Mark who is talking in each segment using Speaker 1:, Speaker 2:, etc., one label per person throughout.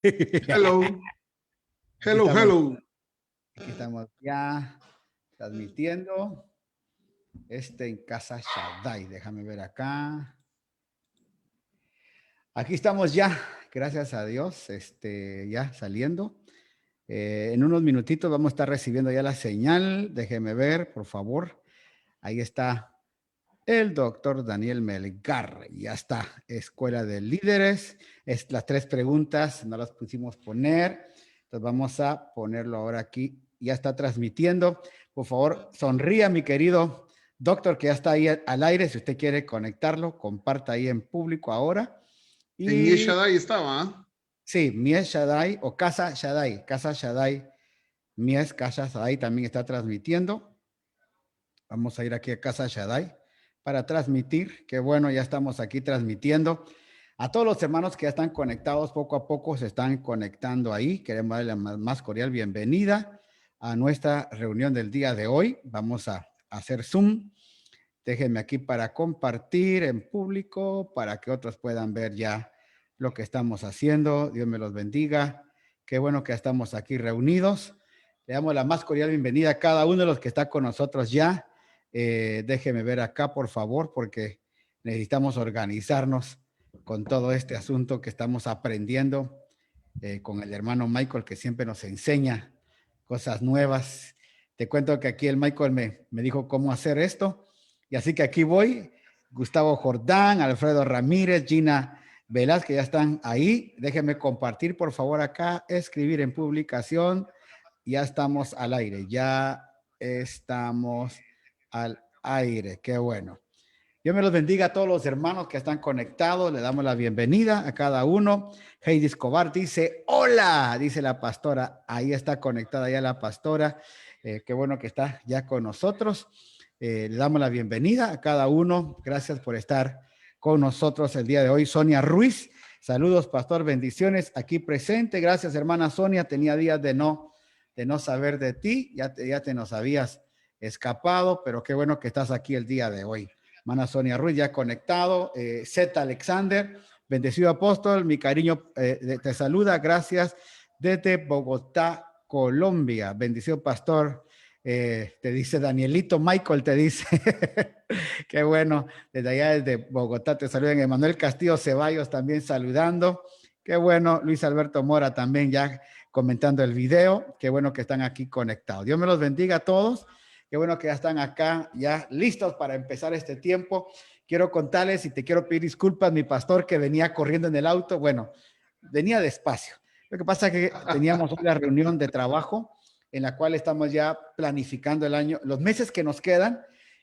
Speaker 1: Hello,
Speaker 2: Aquí
Speaker 1: hello,
Speaker 2: estamos,
Speaker 1: hello.
Speaker 2: aquí estamos ya transmitiendo en Casa Shaddai. Déjame ver acá. Aquí estamos ya, gracias a Dios, ya saliendo. En unos minutitos vamos a estar recibiendo ya la señal. Déjeme ver, por favor. Ahí está el doctor Daniel Melgar. Ya está, Escuela de Líderes. Las tres preguntas no las pusimos poner. Entonces vamos a ponerlo ahora aquí. Ya está transmitiendo. Por favor, sonría, mi querido doctor, que ya está ahí al aire. Si usted quiere conectarlo, comparta ahí en público ahora.
Speaker 1: En
Speaker 2: Y
Speaker 1: Yeshadai estaba, ¿ah?
Speaker 2: sí, Mies Shaddai o Casa Shaddai. Casa Shaddai. Mies Casa Shaddai también está transmitiendo. Vamos a ir aquí a Casa Shaddai para transmitir. Qué bueno, ya estamos aquí transmitiendo. A todos los hermanos que ya están conectados, poco a poco se están conectando ahí. Queremos darle la más cordial bienvenida a nuestra reunión del día de hoy. Vamos a hacer Zoom. Déjenme aquí para compartir en público para que otros puedan ver ya lo que estamos haciendo. Dios me los bendiga. Qué bueno que estamos aquí reunidos. Le damos la más cordial bienvenida a cada uno de los que está con nosotros ya. Déjeme ver acá, por favor, porque necesitamos organizarnos con todo este asunto que estamos aprendiendo con el hermano Michael, que siempre nos enseña cosas nuevas. Te cuento que aquí el Michael me dijo cómo hacer esto, y así que aquí voy. Gustavo Jordán, Alfredo Ramírez, Gina Velázquez, ya están ahí. Déjenme compartir, por favor, acá, escribir en publicación. Ya estamos al aire, ya estamos al aire. Qué bueno. Dios me los bendiga a todos los hermanos que están conectados. Le damos la bienvenida a cada uno. Heidi Escobar dice, hola, dice la pastora. Ahí está conectada ya la pastora. Qué bueno que está ya con nosotros. Le damos la bienvenida a cada uno. Gracias por estar con nosotros el día de hoy. Sonia Ruiz, saludos, pastor, bendiciones aquí presente. Gracias, hermana Sonia. Tenía días de no saber de ti. Ya te nos habías escapado, pero qué bueno que estás aquí el día de hoy. Hermana Sonia Ruiz, ya conectado. Z. Alexander, bendecido apóstol, mi cariño te saluda, gracias, desde Bogotá, Colombia. Bendecido pastor, te dice Danielito Michael, te dice. Qué bueno, desde allá, desde Bogotá, te saludan. Emanuel Castillo Ceballos también saludando. Qué bueno, Luis Alberto Mora también ya comentando el video. Qué bueno que están aquí conectados. Dios me los bendiga a todos. Qué bueno que ya están acá, ya listos para empezar este tiempo. Quiero contarles y te quiero pedir disculpas, mi pastor, que venía corriendo en el auto. Bueno, venía despacio. Lo que pasa es que teníamos una reunión de trabajo en la cual estamos ya planificando el año, los meses que nos quedan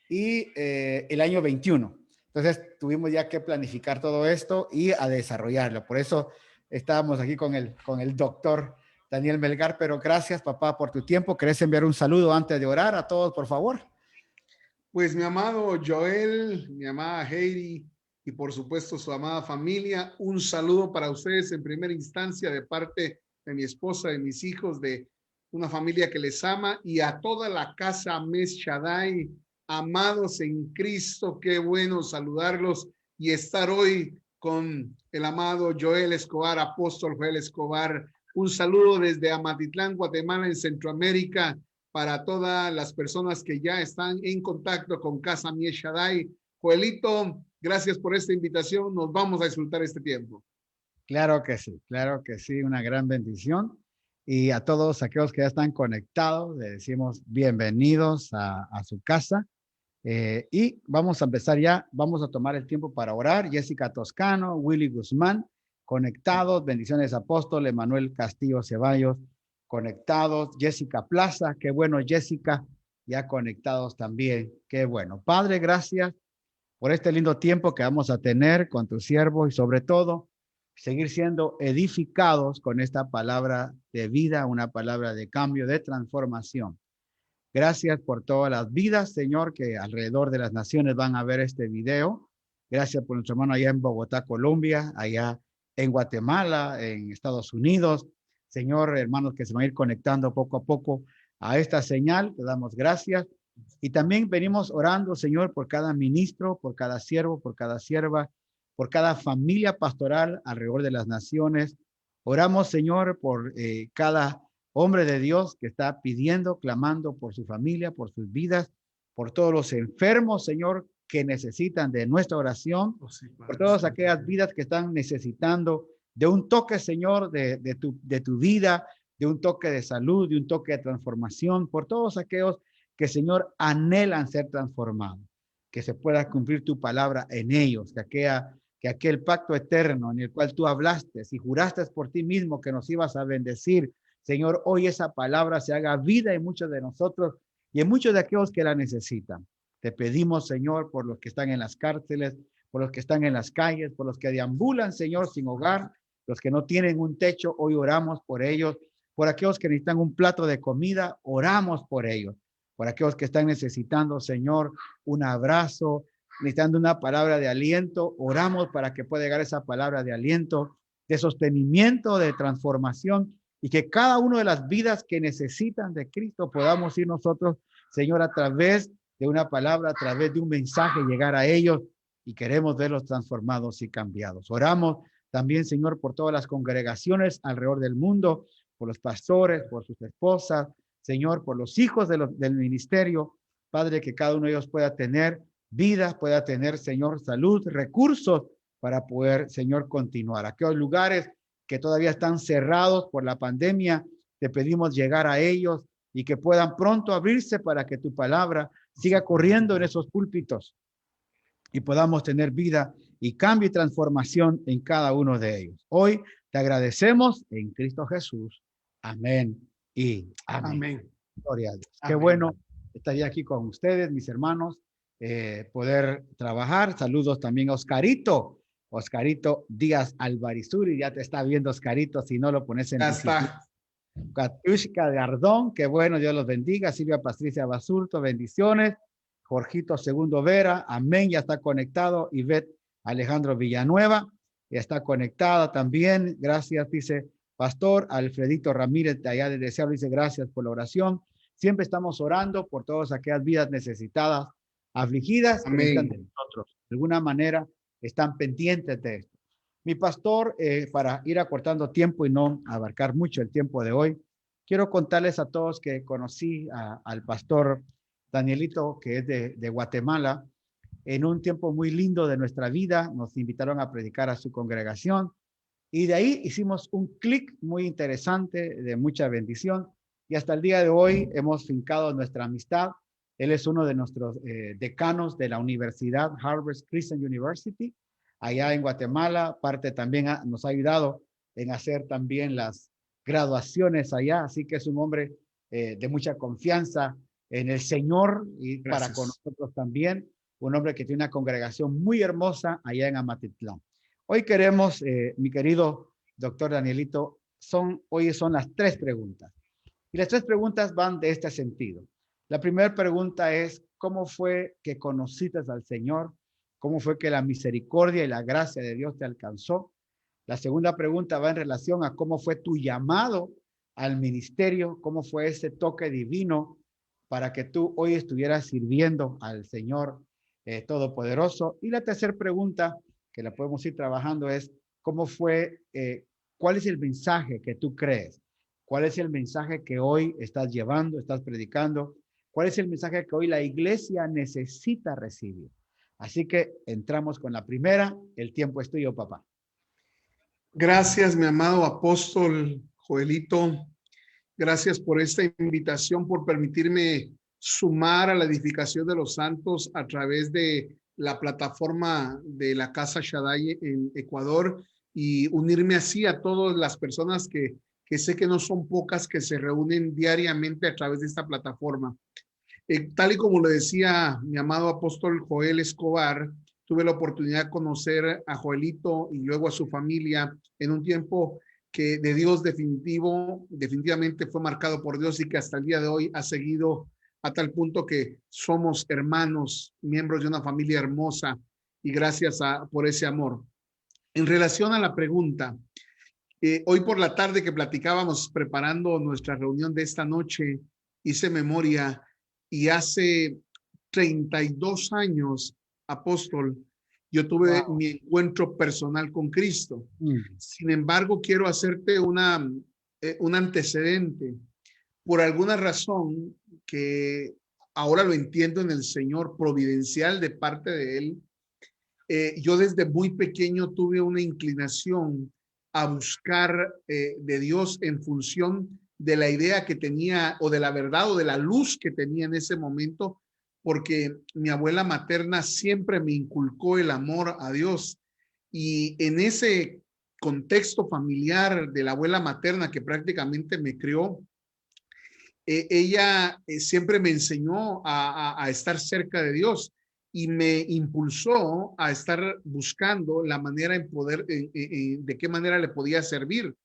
Speaker 2: y el año 21. Entonces tuvimos ya que planificar todo esto y a desarrollarlo. Por eso estábamos aquí con el doctor Daniel Melgar, pero gracias, papá, por tu tiempo. ¿Querés enviar un saludo antes de orar a todos, por favor?
Speaker 1: Pues mi amado Joel, mi amada Heidi y por supuesto su amada familia, un saludo para ustedes en primera instancia de parte de mi esposa, de mis hijos, de una familia que les ama y a toda la casa Mies Shaddai, amados en Cristo, qué bueno saludarlos y estar hoy con el amado Joel Escobar, apóstol Joel Escobar. Un saludo desde Amatitlán, Guatemala, en Centroamérica, para todas las personas que ya están en contacto con Casa Mies Shaddai. Joelito, gracias por esta invitación. Nos vamos a disfrutar este tiempo.
Speaker 2: Claro que sí, una gran bendición. Y a todos aquellos que ya están conectados, les decimos bienvenidos a su casa. Y vamos a empezar ya, vamos a tomar el tiempo para orar. Jessica Toscano, Willy Guzmán, conectados. Bendiciones, apóstol. Emanuel Castillo Ceballos, conectados. Jessica Plaza, qué bueno, Jessica, ya conectados también. Qué bueno. Padre, gracias por este lindo tiempo que vamos a tener con tu siervo y sobre todo seguir siendo edificados con esta palabra de vida, una palabra de cambio, de transformación. Gracias por todas las vidas, Señor, que alrededor de las naciones van a ver este video. Gracias por nuestro hermano allá en Bogotá, Colombia, allá en Guatemala, en Estados Unidos. Señor, hermanos que se van a ir conectando poco a poco a esta señal, te damos gracias. Y también venimos orando, Señor, por cada ministro, por cada siervo, por cada sierva, por cada familia pastoral alrededor de las naciones, Oramos, Señor, por cada hombre de Dios que está pidiendo, clamando por su familia, por sus vidas, por todos los enfermos, Señor, que necesitan de nuestra oración,
Speaker 1: Oh, sí,
Speaker 2: por
Speaker 1: Padre
Speaker 2: todas
Speaker 1: Santo.
Speaker 2: aquellas vidas que están necesitando de un toque, Señor, de tu vida, de un toque de salud, de un toque de transformación, por todos aquellos que, Señor, anhelan ser transformados, que se pueda cumplir tu palabra en ellos, que aquel pacto eterno en el cual tú hablaste y juraste por ti mismo que nos ibas a bendecir, Señor, hoy esa palabra se haga vida en muchos de nosotros y en muchos de aquellos que la necesitan. Te pedimos, Señor, por los que están en las cárceles, por los que están en las calles, por los que deambulan, Señor, sin hogar, los que no tienen un techo, hoy oramos por ellos, por aquellos que necesitan un plato de comida, oramos por ellos, por aquellos que están necesitando, Señor, un abrazo, necesitando una palabra de aliento, oramos para que pueda llegar esa palabra de aliento, de sostenimiento, de transformación, y que cada una de las vidas que necesitan de Cristo podamos ir nosotros, Señor, a través de una palabra, a través de un mensaje, llegar a ellos y queremos verlos transformados y cambiados. Oramos también, Señor, por todas las congregaciones alrededor del mundo, por los pastores, por sus esposas, Señor, por los hijos del ministerio, Padre, que cada uno de ellos pueda tener vida, pueda tener, Señor, salud, recursos para poder, Señor, continuar. Aquellos lugares que todavía están cerrados por la pandemia, te pedimos llegar a ellos y que puedan pronto abrirse para que tu palabra siga corriendo en esos púlpitos y podamos tener vida y cambio y transformación en cada uno de ellos. Hoy te agradecemos en Cristo Jesús. Amén y amén.
Speaker 1: Amén.
Speaker 2: Gloria a Dios.
Speaker 1: Amén.
Speaker 2: Qué bueno estar aquí con ustedes, mis hermanos, poder trabajar. Saludos también a Oscarito. Oscarito Díaz Alvarizuri, ya te está viendo Oscarito, si no lo pones en
Speaker 1: Ya
Speaker 2: visión.
Speaker 1: está.
Speaker 2: Katiushka de Ardón, qué bueno, Dios los bendiga. Silvia Patricia Basurto, bendiciones. Jorgito Segundo Vera, amén, ya está conectado. Ivette Alejandro Villanueva, ya está conectada también. Gracias, dice Pastor. Alfredito Ramírez, de allá de Deseable, dice gracias por la oración. Siempre estamos orando por todas aquellas vidas necesitadas, afligidas, que necesitan de nosotros. De alguna manera están pendientes de esto. Mi pastor, para ir acortando tiempo y no abarcar mucho el tiempo de hoy, quiero contarles a todos que conocí al pastor Danielito, que es de Guatemala, en un tiempo muy lindo de nuestra vida. Nos invitaron a predicar a su congregación y de ahí hicimos un clic muy interesante, de mucha bendición, y hasta el día de hoy hemos fincado nuestra amistad. Él es uno de nuestros decanos de la universidad Harvard Christian University, allá en Guatemala. Parte también nos ha ayudado en hacer también las graduaciones allá, así que es un hombre de mucha confianza en el Señor y para con nosotros también, un hombre que tiene una congregación muy hermosa allá en Amatitlán. Hoy queremos, mi querido doctor Danielito, hoy son las 3 preguntas. Y las 3 preguntas van de este sentido. La primera pregunta es, ¿cómo fue que conociste al Señor? ¿Cómo fue que la misericordia y la gracia de Dios te alcanzó? La segunda pregunta va en relación a cómo fue tu llamado al ministerio, cómo fue ese toque divino para que tú hoy estuvieras sirviendo al Señor Todopoderoso. Y la tercera pregunta, que la podemos ir trabajando, es cómo fue, cuál es el mensaje que tú crees, cuál es el mensaje que hoy estás llevando, estás predicando, cuál es el mensaje que hoy la iglesia necesita recibir. Así que entramos con la primera. El tiempo es tuyo, papá.
Speaker 1: Gracias, mi amado apóstol Joelito. Gracias por esta invitación, por permitirme sumar a la edificación de los santos a través de la plataforma de la Casa Shaddai en Ecuador y unirme así a todas las personas que sé que no son pocas que se reúnen diariamente a través de esta plataforma. Tal y como lo decía mi amado apóstol Joel Escobar, tuve la oportunidad de conocer a Joelito y luego a su familia en un tiempo que de Dios definitivamente fue marcado por Dios y que hasta el día de hoy ha seguido a tal punto que somos hermanos, miembros de una familia hermosa y gracias por ese amor. En relación a la pregunta, hoy por la tarde que platicábamos preparando nuestra reunión de esta noche, hice memoria y hace 32 años, apóstol, yo tuve
Speaker 2: Wow.
Speaker 1: mi encuentro personal con Cristo.
Speaker 2: Mm.
Speaker 1: Sin embargo, quiero hacerte un antecedente. Por alguna razón que ahora lo entiendo en el Señor providencial de parte de Él, yo desde muy pequeño tuve una inclinación a buscar de Dios en función de la idea que tenía o de la verdad o de la luz que tenía en ese momento, porque mi abuela materna siempre me inculcó el amor a Dios. Y en ese contexto familiar de la abuela materna que prácticamente me crió, ella siempre me enseñó a estar cerca de Dios y me impulsó a estar buscando la manera en poder, de qué manera le podía servir.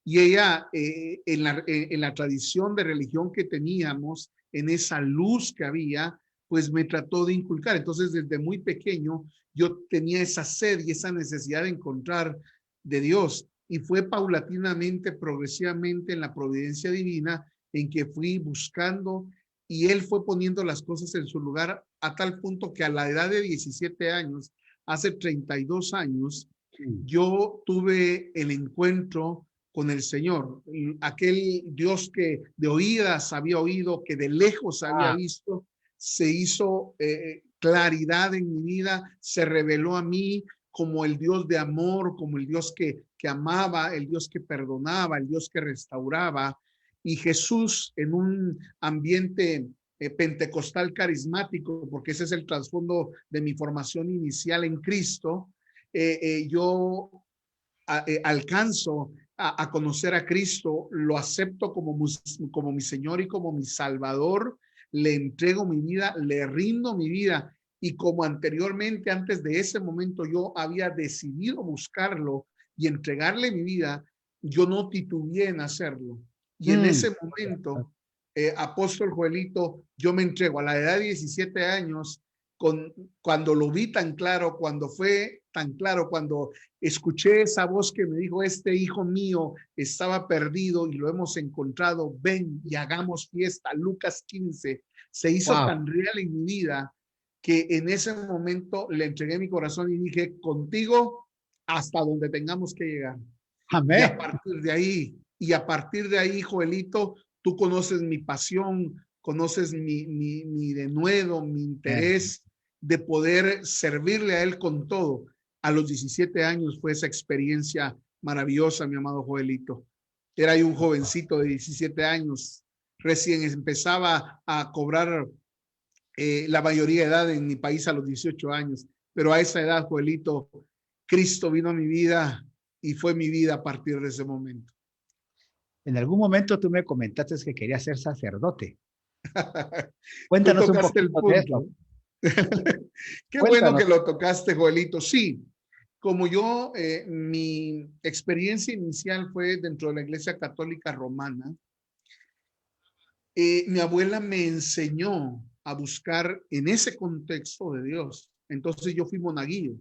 Speaker 1: Y ella, en la tradición de religión que teníamos, en esa luz que había, pues me trató de inculcar. Entonces, desde muy pequeño, yo tenía esa sed y esa necesidad de encontrar de Dios. Y fue paulatinamente, progresivamente en la providencia divina en que fui buscando y él fue poniendo las cosas en su lugar a tal punto que a la edad de 17 años, hace 32 años,
Speaker 2: Mm.
Speaker 1: yo tuve el encuentro con el Señor, aquel Dios que de oídas había oído, que de lejos había
Speaker 2: Ah,
Speaker 1: visto, se hizo claridad en mi vida, se reveló a mí como el Dios de amor, como el Dios que amaba, el Dios que perdonaba, el Dios que restauraba, y Jesús en un ambiente pentecostal carismático, porque ese es el trasfondo de mi formación inicial en Cristo, yo alcanzo a conocer a Cristo, lo acepto como mi Señor y como mi Salvador, le entrego mi vida, le rindo mi vida, y como anteriormente, antes de ese momento, yo había decidido buscarlo y entregarle mi vida, yo no titubeé en hacerlo. Y en
Speaker 2: mm.
Speaker 1: ese momento, apóstol Joelito, yo me entrego a la edad de 17 años, con, cuando lo vi tan claro, cuando fue tan claro, cuando escuché esa voz que me dijo, este hijo mío estaba perdido y lo hemos encontrado, ven y hagamos fiesta. Lucas 15 se hizo
Speaker 2: Wow.
Speaker 1: tan real en mi vida que en ese momento le entregué mi corazón y dije, contigo hasta donde tengamos que llegar. Y a
Speaker 2: Amén.
Speaker 1: partir de ahí, y a partir de ahí, Joelito, tú conoces mi pasión, conoces mi denuedo, mi
Speaker 2: Amén.
Speaker 1: interés de poder servirle a él con todo. A los 17 años fue esa experiencia maravillosa, mi amado Joelito. Era yo un jovencito de 17 años, recién empezaba a cobrar la mayoría de edad en mi país a los 18 años, pero a esa edad, Joelito, Cristo vino a mi vida y fue mi vida a partir de ese momento.
Speaker 2: En algún momento tú me comentaste que querías ser sacerdote.
Speaker 1: Tú
Speaker 2: Cuéntanos un
Speaker 1: tocaste el
Speaker 2: poquito de
Speaker 1: punto.
Speaker 2: eso.
Speaker 1: Qué bueno
Speaker 2: Cuéntanos.
Speaker 1: que lo tocaste, Joelito. Sí, como yo, mi experiencia inicial fue dentro de la Iglesia Católica Romana. Mi abuela me enseñó a buscar en ese contexto de Dios. Entonces yo fui monaguillo.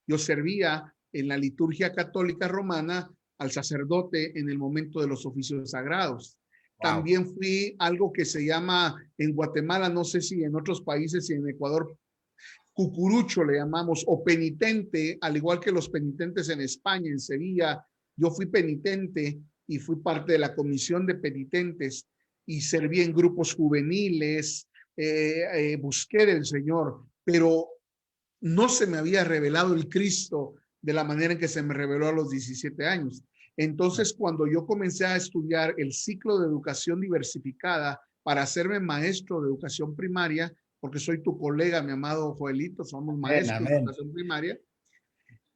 Speaker 1: Yo servía en la liturgia católica romana al sacerdote en el momento de los oficios sagrados.
Speaker 2: Wow.
Speaker 1: También fui algo que se llama en Guatemala, no sé si en otros países y en Ecuador, cucurucho le llamamos, o penitente, al igual que los penitentes en España, en Sevilla. Yo fui penitente y fui parte de la comisión de penitentes y serví en grupos juveniles, busqué del Señor, pero no se me había revelado el Cristo de la manera en que se me reveló a los 17 años. Entonces, cuando yo comencé a estudiar el ciclo de educación diversificada para hacerme maestro de educación primaria, porque soy tu colega, mi amado Joelito, somos
Speaker 2: Amén,
Speaker 1: maestros de
Speaker 2: amén.
Speaker 1: educación primaria,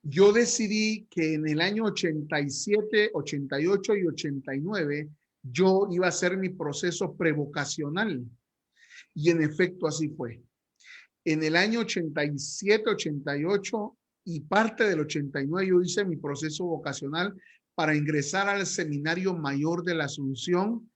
Speaker 1: yo decidí que en el año 87, 88 y 89 yo iba a hacer mi proceso prevocacional. Y en efecto así fue. En el año 87, 88 y parte del 89 yo hice mi proceso vocacional para ingresar al Seminario Mayor de la Asunción,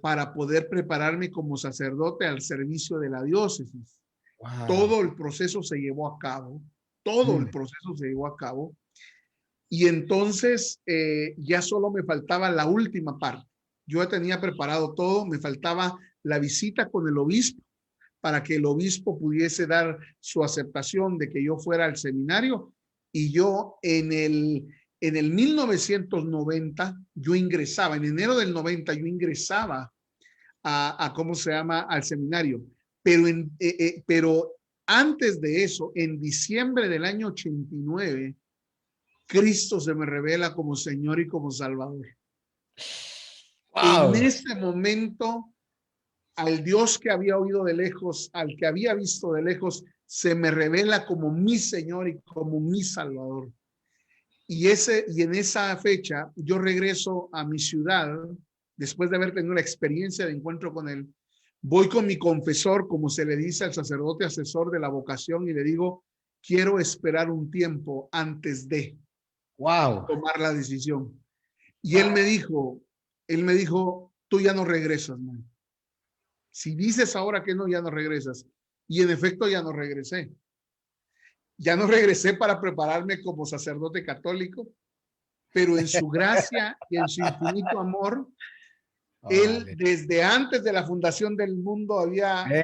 Speaker 1: para poder prepararme como sacerdote al servicio de la diócesis.
Speaker 2: Wow.
Speaker 1: Todo el proceso se llevó a cabo, todo el
Speaker 2: Mm.
Speaker 1: proceso se llevó a cabo, y entonces ya solo me faltaba la última parte. Yo ya tenía preparado todo, me faltaba la visita con el obispo para que el obispo pudiese dar su aceptación de que yo fuera al seminario. Y yo en el 1990, yo ingresaba, en enero del 90, yo ingresaba ¿cómo se llama? Al seminario. Pero antes de eso, en diciembre del año 89, Cristo se me revela como Señor y como Salvador.
Speaker 2: Wow.
Speaker 1: En ese momento, al Dios que había oído de lejos, al que había visto de lejos, se me revela como mi Señor y como mi Salvador. Y en esa fecha yo regreso a mi ciudad, después de haber tenido la experiencia de encuentro con él. Voy con mi confesor, como se le dice al sacerdote asesor de la vocación, y le digo, quiero esperar un tiempo antes de tomar la decisión. Y él me dijo, tú ya no regresas, man. Si dices ahora que no, ya no regresas. Y en efecto ya no regresé. Ya no regresé para prepararme como sacerdote católico, pero en su gracia y en su infinito amor, él desde antes de la fundación del mundo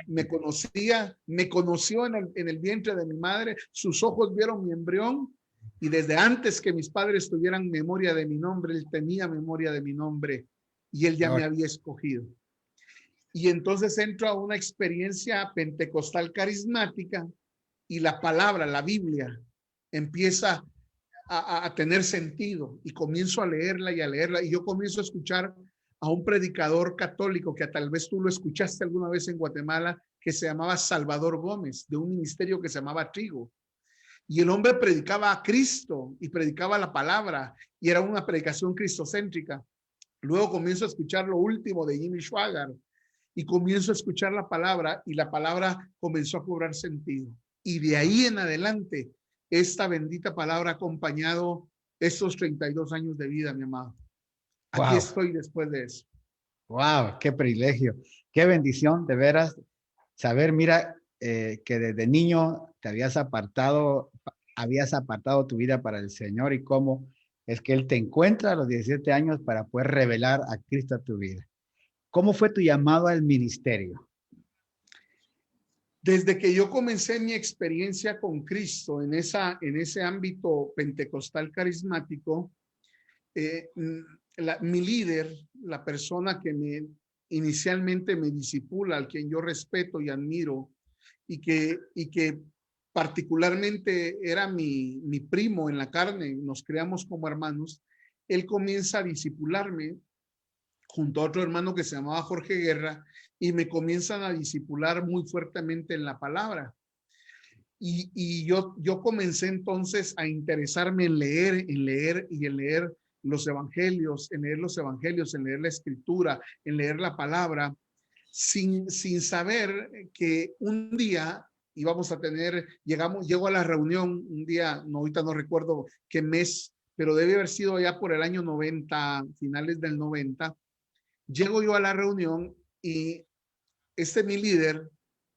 Speaker 1: me conoció en el vientre de mi madre, sus ojos vieron mi embrión, y desde antes que mis padres tuvieran memoria de mi nombre, él tenía memoria de mi nombre y él ya me había escogido. Y entonces entro a una experiencia pentecostal carismática y la palabra, la Biblia, empieza a tener sentido, y comienzo a leerla y yo comienzo a escuchar a un predicador católico que tal vez tú lo escuchaste alguna vez en Guatemala, que se llamaba Salvador Gómez, de un ministerio que se llamaba Trigo. Y el hombre predicaba a Cristo y predicaba la palabra, y era una predicación cristocéntrica. Luego comienzo a escuchar lo último de Jimmy Swaggart y comienzo a escuchar la palabra, y la palabra comenzó a cobrar sentido. Y de ahí en adelante, esta bendita palabra ha acompañado estos 32 años de vida, mi amado. Aquí estoy después de eso.
Speaker 2: Wow, qué privilegio, qué bendición, de veras, saber, mira, que desde niño te habías apartado tu vida para el Señor, y cómo es que Él te encuentra a los 17 años para poder revelar a Cristo a tu vida. ¿Cómo fue tu llamado al ministerio?
Speaker 1: Desde que yo comencé mi experiencia con Cristo en ese ámbito pentecostal carismático, mi líder, la persona que inicialmente me discipula, al quien yo respeto y admiro, y que particularmente era mi primo en la carne, nos creamos como hermanos, él comienza a discipularme junto a otro hermano que se llamaba Jorge Guerra, y me comienzan a discipular muy fuertemente en la palabra. Y yo comencé entonces a interesarme en leer los evangelios, en leer la escritura, en leer la palabra, sin saber que un día íbamos a llego a la reunión un día, no, ahorita no recuerdo qué mes, pero debe haber sido ya por el año 90, finales del 90. Llego yo a la reunión y mi líder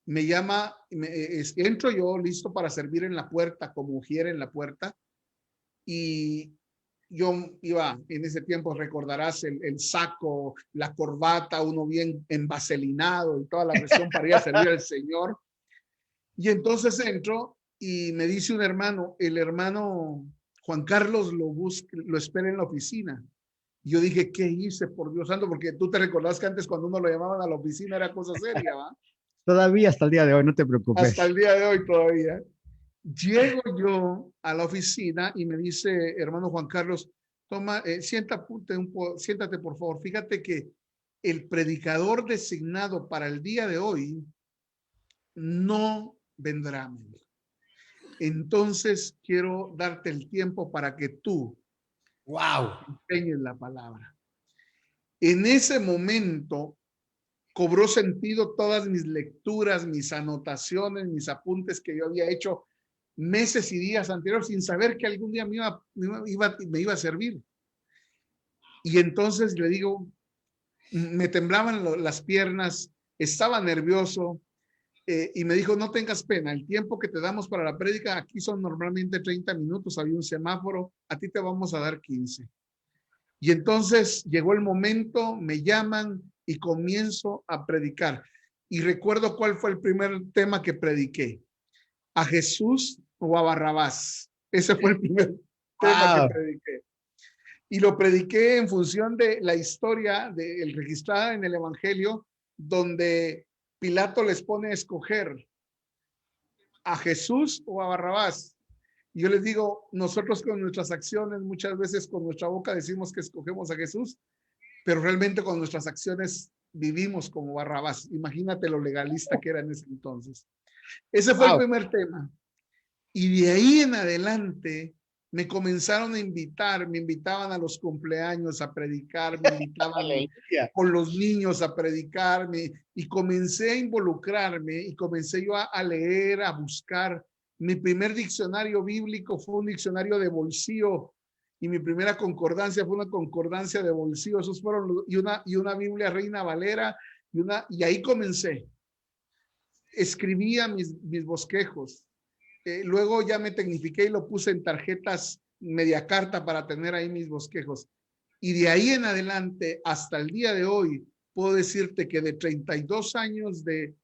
Speaker 1: me llama, entro yo listo para servir en la puerta, como ujier en la puerta, y yo iba, en ese tiempo recordarás el saco, la corbata, uno bien envaselinado y toda la cuestión para ir a servir al Señor. Y entonces entro y me dice un hermano, el hermano Juan Carlos lo espera en la oficina. Y yo dije, ¿qué hice, por Dios santo? Porque tú te recordás que antes cuando uno lo llamaban a la oficina era cosa seria, ¿va?
Speaker 2: Todavía hasta el día de hoy, no te preocupes.
Speaker 1: Hasta el día de hoy todavía. Llego yo a la oficina y me dice, hermano Juan Carlos, toma, siéntate por favor. Fíjate que el predicador designado para el día de hoy no vendrá. Entonces quiero darte el tiempo para que tú enseñes la palabra. En ese momento cobró sentido todas mis lecturas, mis anotaciones, mis apuntes que yo había hecho meses y días anteriores sin saber que algún día me iba a servir. Y entonces le digo, me temblaban las piernas, estaba nervioso, y me dijo, no tengas pena, el tiempo que te damos para la prédica aquí son normalmente 30 minutos, había un semáforo, a ti te vamos a dar 15. Y entonces llegó el momento, me llaman y comienzo a predicar. y recuerdo cuál fue el primer tema que prediqué. ¿A Jesús o a Barrabás? Ese fue el primer tema que
Speaker 2: Wow.
Speaker 1: prediqué. Y lo prediqué en función de la historia registrada en el Evangelio, donde Pilato les pone a escoger a Jesús o a Barrabás. Y yo les digo, nosotros con nuestras acciones, muchas veces con nuestra boca decimos que escogemos a Jesús, pero realmente con nuestras acciones vivimos como Barrabás. Imagínate lo legalista que era en ese entonces. Ese fue el
Speaker 2: Wow.
Speaker 1: primer tema. Y de ahí en adelante me comenzaron a invitar, me invitaban a los cumpleaños a predicar, me invitaban
Speaker 2: Aleluya.
Speaker 1: con los niños a predicarme y comencé a involucrarme y comencé yo a leer, a buscar. Mi primer diccionario bíblico fue un diccionario de bolsillo y mi primera concordancia fue una concordancia de bolsillo. Esos fueron y una Biblia Reina Valera y ahí comencé. Escribía mis bosquejos. Luego ya me tecnifiqué y lo puse en tarjetas media carta para tener ahí mis bosquejos. Y de ahí en adelante, hasta el día de hoy, puedo decirte que de 32 años de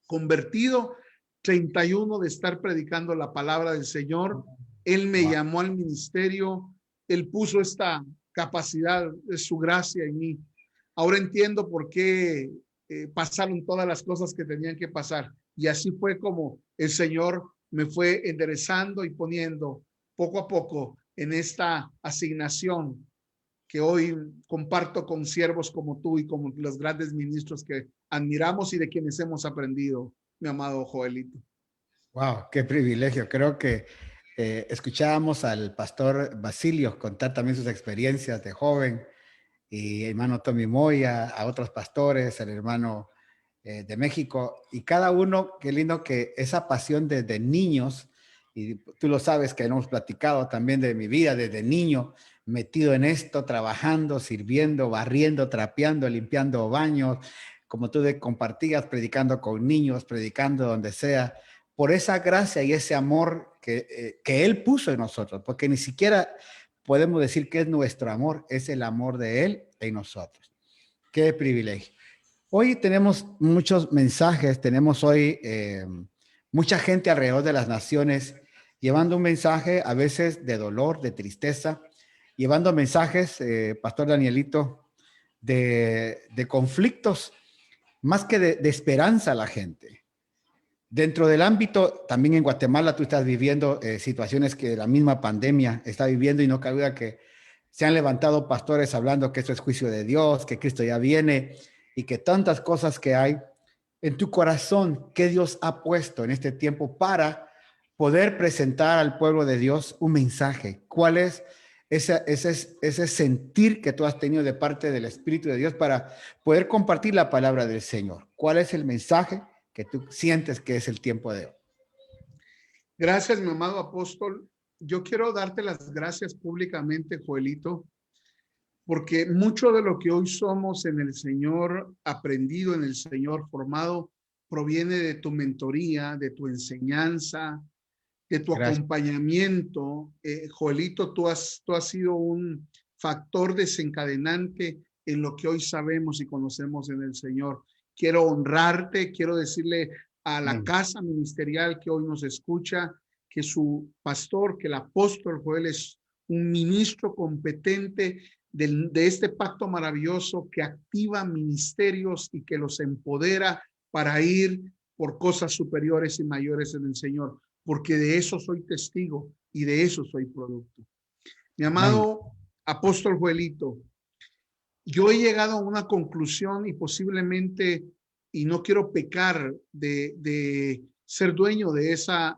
Speaker 1: convertido, 31 de estar predicando la palabra del Señor, Él me
Speaker 2: Wow.
Speaker 1: llamó al ministerio, Él puso esta capacidad de su gracia en mí. Ahora entiendo por qué pasaron todas las cosas que tenían que pasar. Y así fue como el Señor me fue enderezando y poniendo poco a poco en esta asignación que hoy comparto con siervos como tú y como los grandes ministros que admiramos y de quienes hemos aprendido, mi amado Joelito.
Speaker 2: Wow, qué privilegio. Creo que escuchábamos al pastor Basilio contar también sus experiencias de joven y hermano Tommy Moya, a otros pastores, el hermano de México, y cada uno, qué lindo que esa pasión desde niños, y tú lo sabes que hemos platicado también de mi vida desde niño, metido en esto, trabajando, sirviendo, barriendo, trapeando, limpiando baños, como tú compartías, predicando con niños, predicando donde sea, por esa gracia y ese amor que Él puso en nosotros, porque ni siquiera podemos decir que es nuestro amor, es el amor de Él en nosotros. Qué privilegio. Hoy tenemos muchos mensajes, tenemos hoy mucha gente alrededor de las naciones llevando un mensaje a veces de dolor, de tristeza, llevando mensajes, Pastor Danielito, de conflictos, más que de esperanza a la gente. Dentro del ámbito, también en Guatemala tú estás viviendo situaciones que la misma pandemia está viviendo y no cabe duda que se han levantado pastores hablando que esto es juicio de Dios, que Cristo ya viene y que tantas cosas que hay en tu corazón que Dios ha puesto en este tiempo para poder presentar al pueblo de Dios un mensaje. ¿Cuál es ese sentir que tú has tenido de parte del Espíritu de Dios para poder compartir la palabra del Señor? ¿Cuál es el mensaje que tú sientes que es el tiempo de hoy?
Speaker 1: Gracias, mi amado apóstol. Yo quiero darte las gracias públicamente, Joelito, porque mucho de lo que hoy somos en el Señor, aprendido en el Señor, formado, proviene de tu mentoría, de tu enseñanza, de tu
Speaker 2: Gracias.
Speaker 1: acompañamiento. Joelito, tú has sido un factor desencadenante en lo que hoy sabemos y conocemos en el Señor. Quiero honrarte, quiero decirle a la casa ministerial que hoy nos escucha, que su pastor, que el apóstol Joel es un ministro competente de este pacto maravilloso que activa ministerios y que los empodera para ir por cosas superiores y mayores en el Señor, porque de eso soy testigo y de eso soy producto. Mi
Speaker 2: Amén.
Speaker 1: amado apóstol Joelito, yo he llegado a una conclusión y posiblemente, y no quiero pecar de ser dueño de esa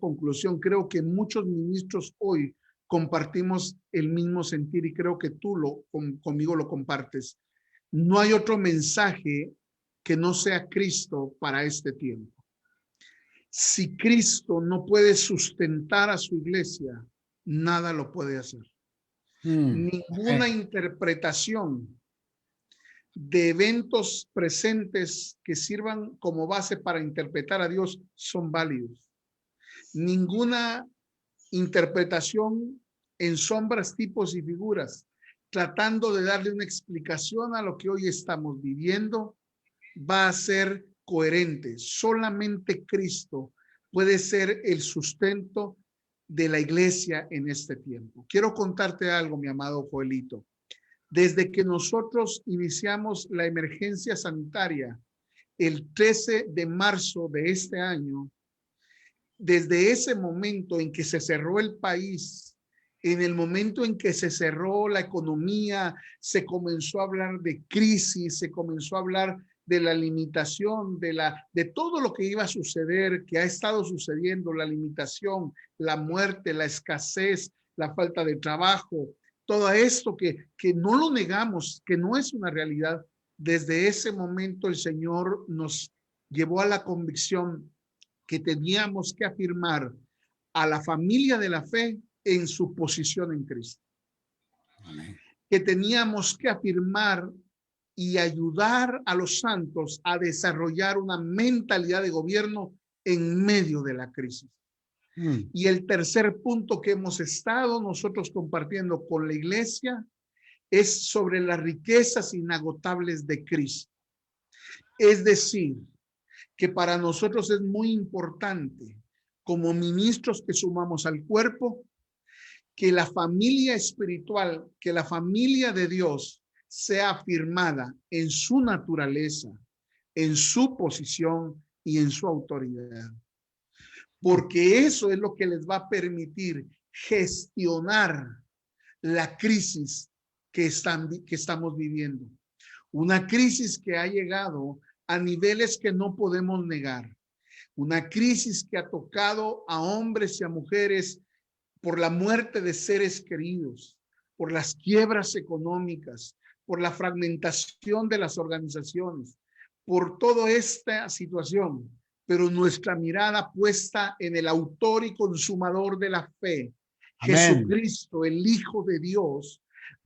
Speaker 1: conclusión, creo que muchos ministros hoy compartimos el mismo sentir y creo que tú conmigo lo compartes. No hay otro mensaje que no sea Cristo para este tiempo. Si Cristo no puede sustentar a su iglesia, nada lo puede hacer. Ninguna interpretación de eventos presentes que sirvan como base para interpretar a Dios son válidos. Ninguna interpretación en sombras, tipos y figuras, tratando de darle una explicación a lo que hoy estamos viviendo, va a ser coherente. Solamente Cristo puede ser el sustento de la iglesia en este tiempo. Quiero contarte algo, mi amado Joelito. Desde que nosotros iniciamos la emergencia sanitaria el 13 de marzo de este año, desde ese momento en que se cerró el país, en el momento en que se cerró la economía, se comenzó a hablar de crisis, se comenzó a hablar de la limitación, de todo lo que iba a suceder, que ha estado sucediendo, la limitación, la muerte, la escasez, la falta de trabajo, todo esto que no lo negamos, que no es una realidad. Desde ese momento el Señor nos llevó a la convicción que teníamos que afirmar a la familia de la fe en su posición en Cristo. Amén. Que teníamos que afirmar y ayudar a los santos a desarrollar una mentalidad de gobierno en medio de la crisis. Y el tercer punto que hemos estado nosotros compartiendo con la iglesia es sobre las riquezas inagotables de Cristo. Es decir, que para nosotros es muy importante, como ministros que sumamos al cuerpo, que la familia espiritual, que la familia de Dios sea afirmada en su naturaleza, en su posición y en su autoridad. Porque eso es lo que les va a permitir gestionar la crisis que estamos viviendo. Una crisis que ha llegado a niveles que no podemos negar. Una crisis que ha tocado a hombres y a mujeres por la muerte de seres queridos, por las quiebras económicas, por la fragmentación de las organizaciones, por toda esta situación. Pero nuestra mirada puesta en el autor y consumador de la fe, Amén. Jesucristo, el Hijo de Dios,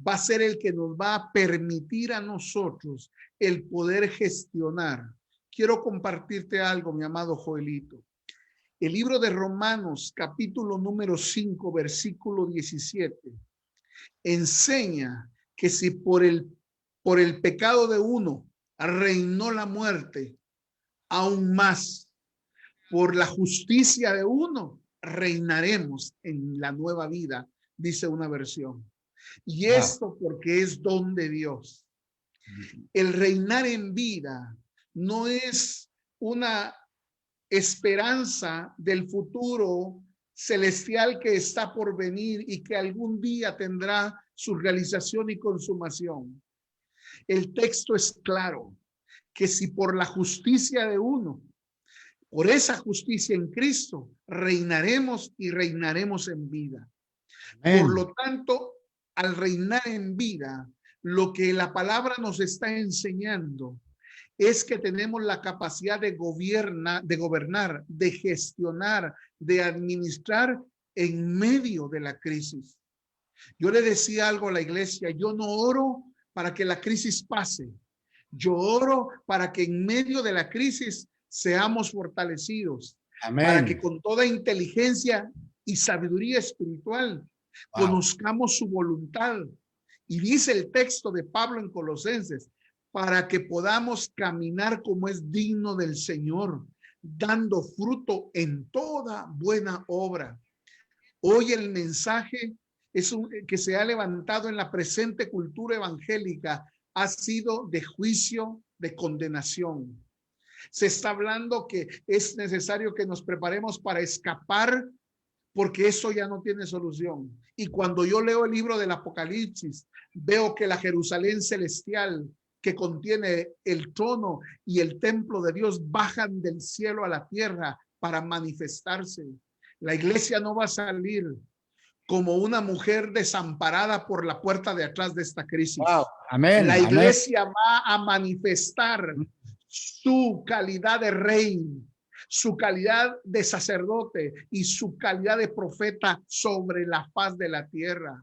Speaker 1: va a ser el que nos va a permitir a nosotros el poder gestionar. Quiero compartirte algo, mi amado Joelito. El libro de Romanos, capítulo número 5, versículo 17, enseña que si por el pecado de uno reinó la muerte, aún más por la justicia de uno reinaremos en la nueva vida, dice una versión. Y esto porque es don de Dios. El reinar en vida no es una esperanza del futuro celestial que está por venir y que algún día tendrá su realización y consumación. El texto es claro, que si por la justicia de uno, por esa justicia en Cristo, reinaremos y reinaremos en vida. Amén. Por lo tanto, al reinar en vida, lo que la palabra nos está enseñando es que tenemos la capacidad de gobernar, de gestionar, de administrar en medio de la crisis. Yo le decía algo a la iglesia, yo no oro para que la crisis pase. Yo oro para que en medio de la crisis seamos fortalecidos. Amén. Para que con toda inteligencia y sabiduría espiritual conozcamos su voluntad. Y dice el texto de Pablo en Colosenses, para que podamos caminar como es digno del Señor, dando fruto en toda buena obra. Hoy el mensaje que se ha levantado en la presente cultura evangélica ha sido de juicio, de condenación. Se está hablando que es necesario que nos preparemos para escapar porque eso ya no tiene solución. Y cuando yo leo el libro del Apocalipsis, veo que la Jerusalén celestial que contiene el trono y el templo de Dios bajan del cielo a la tierra para manifestarse. La iglesia no va a salir como una mujer desamparada por la puerta de atrás de esta crisis. Wow. Amén. La iglesia amén. Va a manifestar su calidad de rey, su calidad de sacerdote y su calidad de profeta sobre la faz de la tierra.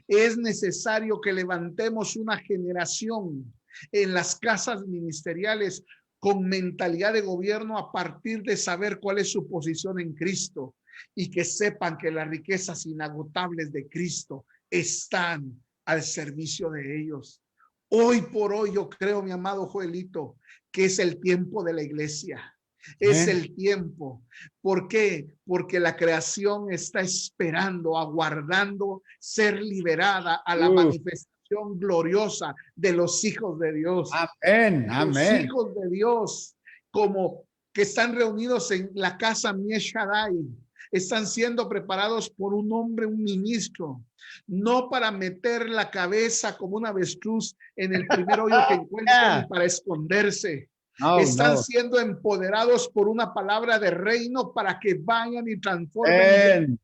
Speaker 1: Es necesario que levantemos una generación en las casas ministeriales con mentalidad de gobierno a partir de saber cuál es su posición en Cristo y que sepan que las riquezas inagotables de Cristo están al servicio de ellos. Hoy por hoy yo creo, mi amado Joelito, que es el tiempo de la iglesia. Es
Speaker 2: Amén.
Speaker 1: el tiempo. ¿Por qué? Porque la creación está esperando, aguardando ser liberada a la manifestación gloriosa de los hijos de Dios.
Speaker 2: Amén.
Speaker 1: Los
Speaker 2: Amén.
Speaker 1: hijos de Dios, como que están reunidos en la casa Mieshadai, están siendo preparados por un hombre, un ministro, no para meter la cabeza como un avestruz en el primer hoyo que encuentran y para esconderse.
Speaker 2: No,
Speaker 1: Están
Speaker 2: no.
Speaker 1: siendo empoderados por una palabra de reino para que vayan y transformen
Speaker 2: Amén.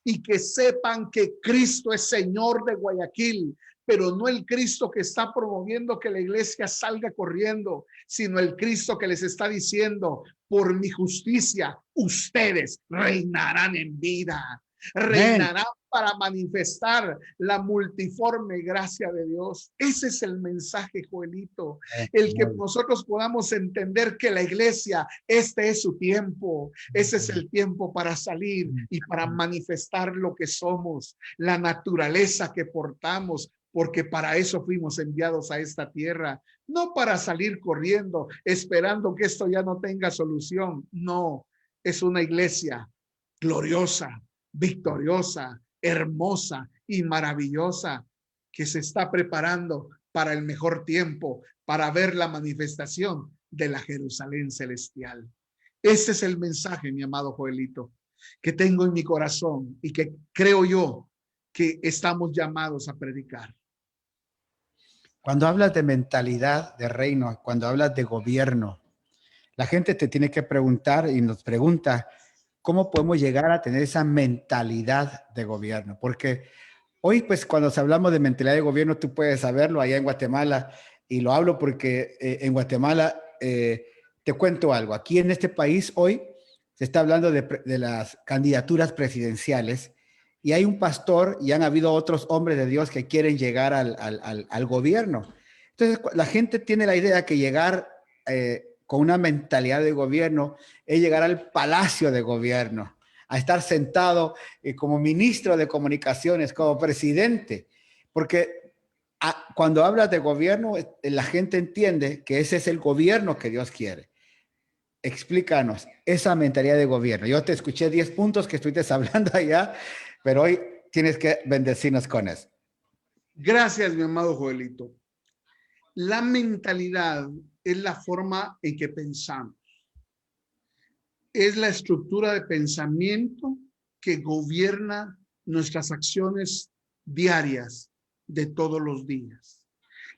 Speaker 1: y que sepan que Cristo es Señor de Guayaquil, pero no el Cristo que está promoviendo que la iglesia salga corriendo, sino el Cristo que les está diciendo, por mi justicia, ustedes reinarán en vida,
Speaker 2: Amén.
Speaker 1: reinarán para manifestar la multiforme gracia de Dios. Ese es el mensaje, Joelito, el que nosotros podamos entender que la iglesia, este es su tiempo, ese es el tiempo para salir y para manifestar lo que somos, la naturaleza que portamos, porque para eso fuimos enviados a esta tierra, no para salir corriendo, esperando que esto ya no tenga solución. No, es una iglesia gloriosa, victoriosa, hermosa y maravillosa que se está preparando para el mejor tiempo, para ver la manifestación de la Jerusalén celestial. Ese es el mensaje, mi amado Joelito, que tengo en mi corazón y que creo yo que estamos llamados a predicar.
Speaker 2: Cuando hablas de mentalidad de reino, cuando hablas de gobierno, la gente te tiene que preguntar y nos pregunta, ¿cómo podemos llegar a tener esa mentalidad de gobierno? Porque hoy, pues, cuando hablamos de mentalidad de gobierno, tú puedes saberlo allá en Guatemala, y lo hablo porque en Guatemala, te cuento algo, aquí en este país hoy se está hablando de las candidaturas presidenciales, y hay un pastor y han habido otros hombres de Dios que quieren llegar al gobierno. Entonces, la gente tiene la idea que llegar con una mentalidad de gobierno es llegar al palacio de gobierno, a estar sentado como ministro de comunicaciones, como presidente, porque cuando hablas de gobierno, la gente entiende que ese es el gobierno que Dios quiere. Explícanos esa mentalidad de gobierno. Yo te escuché 10 puntos que estuviste hablando allá, pero hoy tienes que bendecirnos con eso.
Speaker 1: Gracias, mi amado Joelito. La mentalidad es la forma en que pensamos. Es la estructura de pensamiento que gobierna nuestras acciones diarias de todos los días.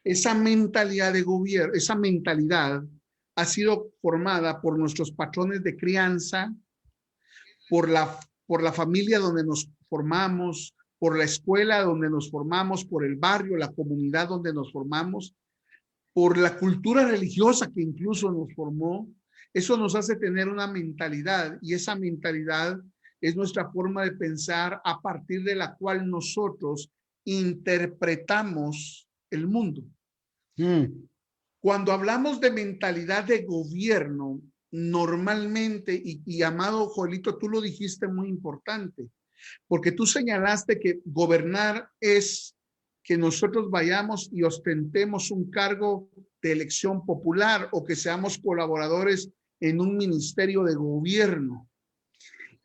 Speaker 1: Esa mentalidad de gobierno, esa mentalidad ha sido formada por nuestros patrones de crianza, por la familia donde nos formamos, por la escuela donde nos formamos, por el barrio, la comunidad donde nos formamos, por la cultura religiosa que incluso nos formó. Eso nos hace tener una mentalidad, y esa mentalidad es nuestra forma de pensar a partir de la cual nosotros interpretamos el mundo. Cuando hablamos de mentalidad de gobierno, normalmente, y amado Joelito, tú lo dijiste muy importante, porque tú señalaste que gobernar es que nosotros vayamos y ostentemos un cargo de elección popular o que seamos colaboradores en un ministerio de gobierno.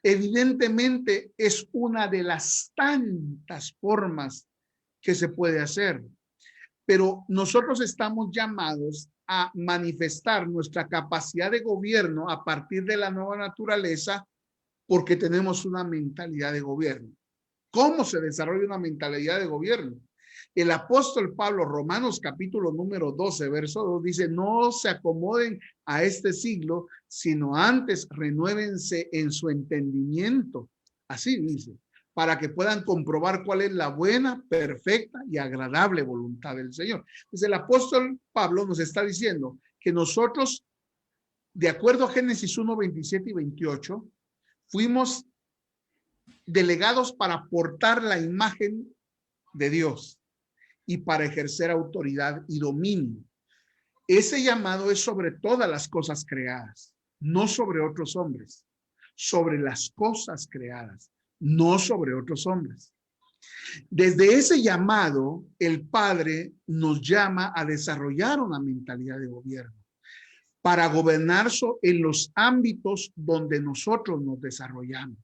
Speaker 1: Evidentemente es una de las tantas formas que se puede hacer, pero nosotros estamos llamados a manifestar nuestra capacidad de gobierno a partir de la nueva naturaleza, porque tenemos una mentalidad de gobierno. ¿Cómo se desarrolla una mentalidad de gobierno? El apóstol Pablo, Romanos capítulo número 12, verso 2, dice, no se acomoden a este siglo, sino antes renuévense en su entendimiento. Así dice, para que puedan comprobar cuál es la buena, perfecta y agradable voluntad del Señor. Entonces el apóstol Pablo nos está diciendo que nosotros, de acuerdo a Génesis 1, 27 y 28, fuimos delegados para portar la imagen de Dios y para ejercer autoridad y dominio. Ese llamado es sobre todas las cosas creadas, no sobre otros hombres, sobre las cosas creadas, no sobre otros hombres. Desde ese llamado, el Padre nos llama a desarrollar una mentalidad de gobierno para gobernar en los ámbitos donde nosotros nos desarrollamos,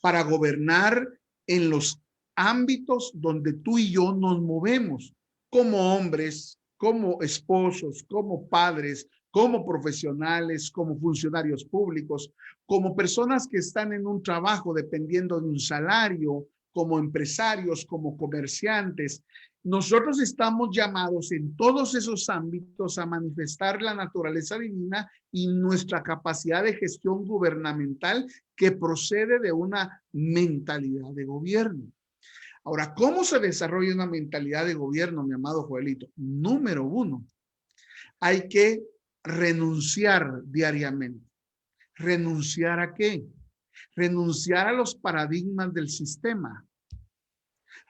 Speaker 1: para gobernar en los ámbitos donde tú y yo nos movemos, como hombres, como esposos, como padres, como profesionales, como funcionarios públicos, como personas que están en un trabajo dependiendo de un salario, como empresarios, como comerciantes. Nosotros estamos llamados en todos esos ámbitos a manifestar la naturaleza divina y nuestra capacidad de gestión gubernamental que procede de una mentalidad de gobierno. Ahora, ¿cómo se desarrolla una mentalidad de gobierno, mi amado Joelito? Número uno, hay que renunciar diariamente. ¿Renunciar a qué? Renunciar a los paradigmas del sistema.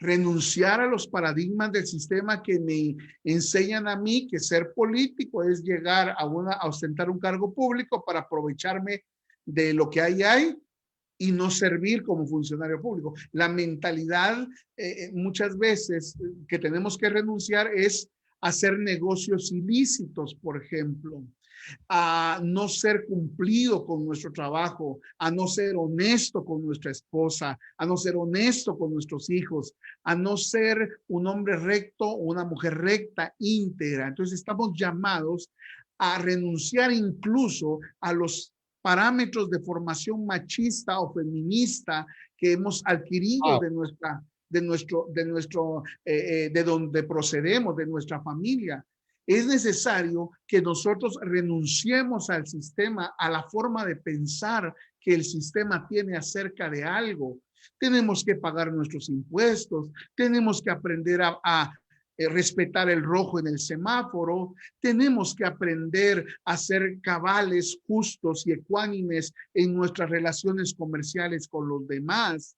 Speaker 1: Renunciar a los paradigmas del sistema que me enseñan a mí que ser político es llegar a ostentar un cargo público para aprovecharme de lo que hay y no servir como funcionario público. La mentalidad muchas veces que tenemos que renunciar es hacer negocios ilícitos, por ejemplo, a no ser cumplido con nuestro trabajo, a no ser honesto con nuestra esposa, a no ser honesto con nuestros hijos, a no ser un hombre recto o una mujer recta, íntegra. Entonces estamos llamados a renunciar incluso a los parámetros de formación machista o feminista que hemos adquirido de donde procedemos, de nuestra familia. Es necesario que nosotros renunciemos al sistema, a la forma de pensar que el sistema tiene acerca de algo. Tenemos que pagar nuestros impuestos, tenemos que aprender a respetar el rojo en el semáforo, tenemos que aprender a ser cabales, justos y ecuánimes en nuestras relaciones comerciales con los demás,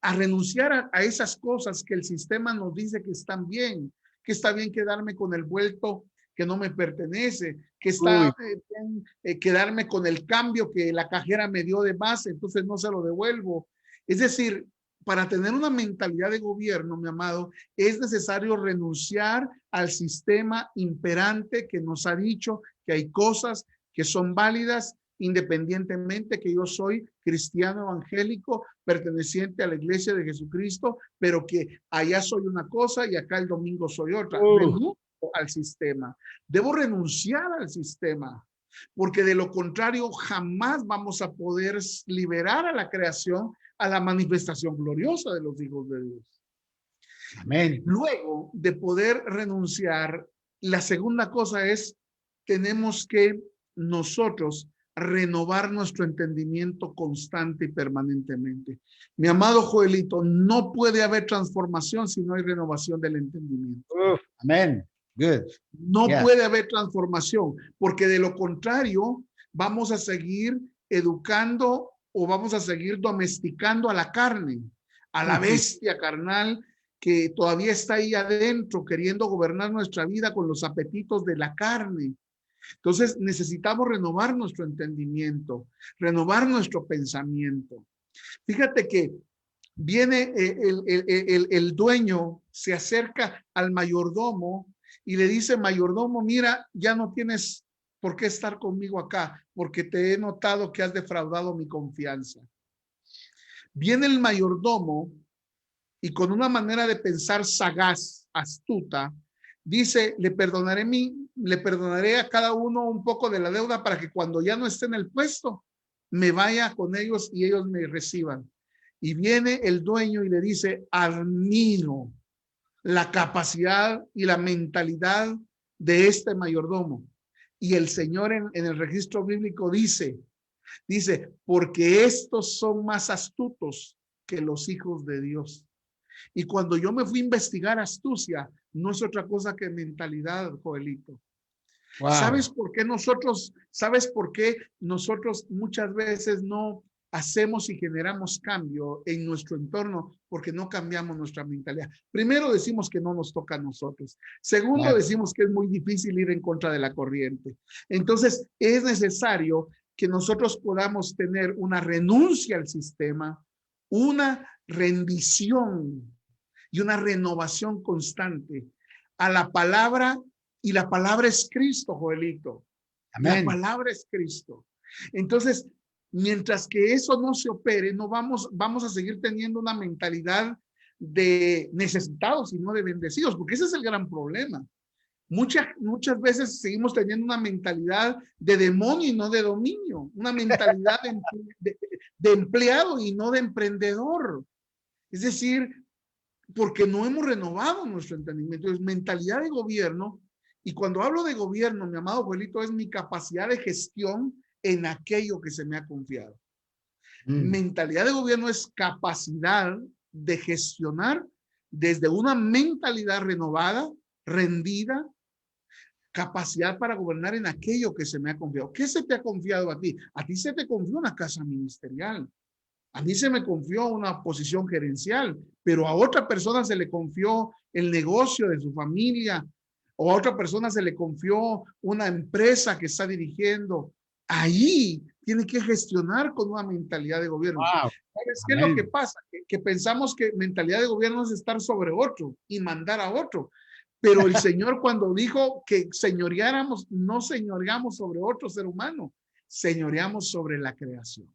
Speaker 1: a renunciar a esas cosas que el sistema nos dice que están bien, que está bien quedarme con el vuelto que no me pertenece, que está bien quedarme con el cambio que la cajera me dio de base, entonces no se lo devuelvo. Es decir, para tener una mentalidad de gobierno, mi amado, es necesario renunciar al sistema imperante que nos ha dicho que hay cosas que son válidas independientemente que yo soy cristiano evangélico perteneciente a la iglesia de Jesucristo, pero que allá soy una cosa y acá el domingo soy otra. Renuncio al sistema. Debo renunciar al sistema, porque de lo contrario jamás vamos a poder liberar a la creación a la manifestación gloriosa de los hijos de Dios.
Speaker 2: Amén.
Speaker 1: Luego de poder renunciar, la segunda cosa es, tenemos que nosotros renovar nuestro entendimiento constante y permanentemente. Mi amado Joelito, no puede haber transformación si no hay renovación del entendimiento.
Speaker 2: Amén. Good.
Speaker 1: No puede haber transformación, porque de lo contrario vamos a seguir educando o vamos a seguir domesticando a la carne, a la bestia carnal que todavía está ahí adentro queriendo gobernar nuestra vida con los apetitos de la carne. Entonces necesitamos renovar nuestro entendimiento, renovar nuestro pensamiento. Fíjate que viene el dueño, se acerca al mayordomo y le dice, mayordomo, mira, ya no tienes por qué estar conmigo acá, porque te he notado que has defraudado mi confianza. Viene el mayordomo y con una manera de pensar sagaz, astuta, dice, le perdonaré a cada uno un poco de la deuda para que cuando ya no esté en el puesto, me vaya con ellos y ellos me reciban. Y viene el dueño y le dice, admiro la capacidad y la mentalidad de este mayordomo. Y el Señor en el registro bíblico dice, porque estos son más astutos que los hijos de Dios. Y cuando yo me fui a investigar astucia, no es otra cosa que mentalidad, Joelito. Wow. ¿Sabes por qué nosotros muchas veces no hacemos y generamos cambio en nuestro entorno? Porque no cambiamos nuestra mentalidad. Primero decimos que no nos toca a nosotros. Segundo, decimos que es muy difícil ir en contra de la corriente. Entonces, es necesario que nosotros podamos tener una renuncia al sistema, una rendición y una renovación constante a la palabra, y la palabra es Cristo, Joelito. La
Speaker 2: Amén.
Speaker 1: palabra es Cristo. Entonces, mientras que eso no se opere, no vamos a seguir teniendo una mentalidad de necesitados y no de bendecidos, porque ese es el gran problema. Muchas veces seguimos teniendo una mentalidad de demonio y no de dominio, una mentalidad de empleado y no de emprendedor. Es decir, porque no hemos renovado nuestro entendimiento. Es mentalidad de gobierno. Y cuando hablo de gobierno, mi amado abuelito, es mi capacidad de gestión en aquello que se me ha confiado. Mentalidad de gobierno es capacidad de gestionar desde una mentalidad renovada, rendida, capacidad para gobernar en aquello que se me ha confiado. ¿Qué se te ha confiado a ti? A ti se te confió una casa ministerial. A mí se me confió una posición gerencial, pero a otra persona se le confió el negocio de su familia, o a otra persona se le confió una empresa que está dirigiendo. Ahí tiene que gestionar con una mentalidad de gobierno.
Speaker 2: Wow.
Speaker 1: ¿Sabes qué es lo que
Speaker 2: Amén.
Speaker 1: pasa? Que pensamos que mentalidad de gobierno es estar sobre otro y mandar a otro. Pero el Señor, cuando dijo que señoreáramos, no señoreamos sobre otro ser humano, señoreamos sobre la creación.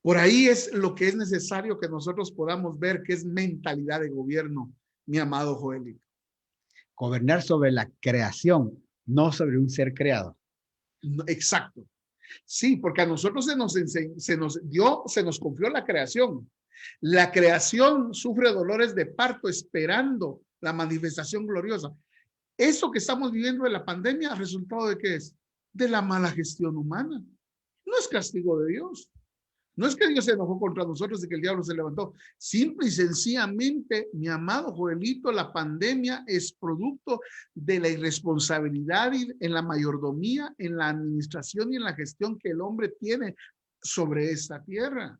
Speaker 1: Por ahí es lo que es necesario que nosotros podamos ver, que es mentalidad de gobierno, mi amado Joelito.
Speaker 2: Gobernar sobre la creación, no sobre un ser creado.
Speaker 1: Exacto. Sí, porque a nosotros se nos confió la creación. La creación sufre dolores de parto esperando la manifestación gloriosa. Eso que estamos viviendo de la pandemia, ¿resultado de qué es? De la mala gestión humana. No es castigo de Dios. No es que Dios se enojó contra nosotros y que el diablo se levantó. Simple y sencillamente, mi amado Joelito, la pandemia es producto de la irresponsabilidad en la mayordomía, en la administración y en la gestión que el hombre tiene sobre esta tierra.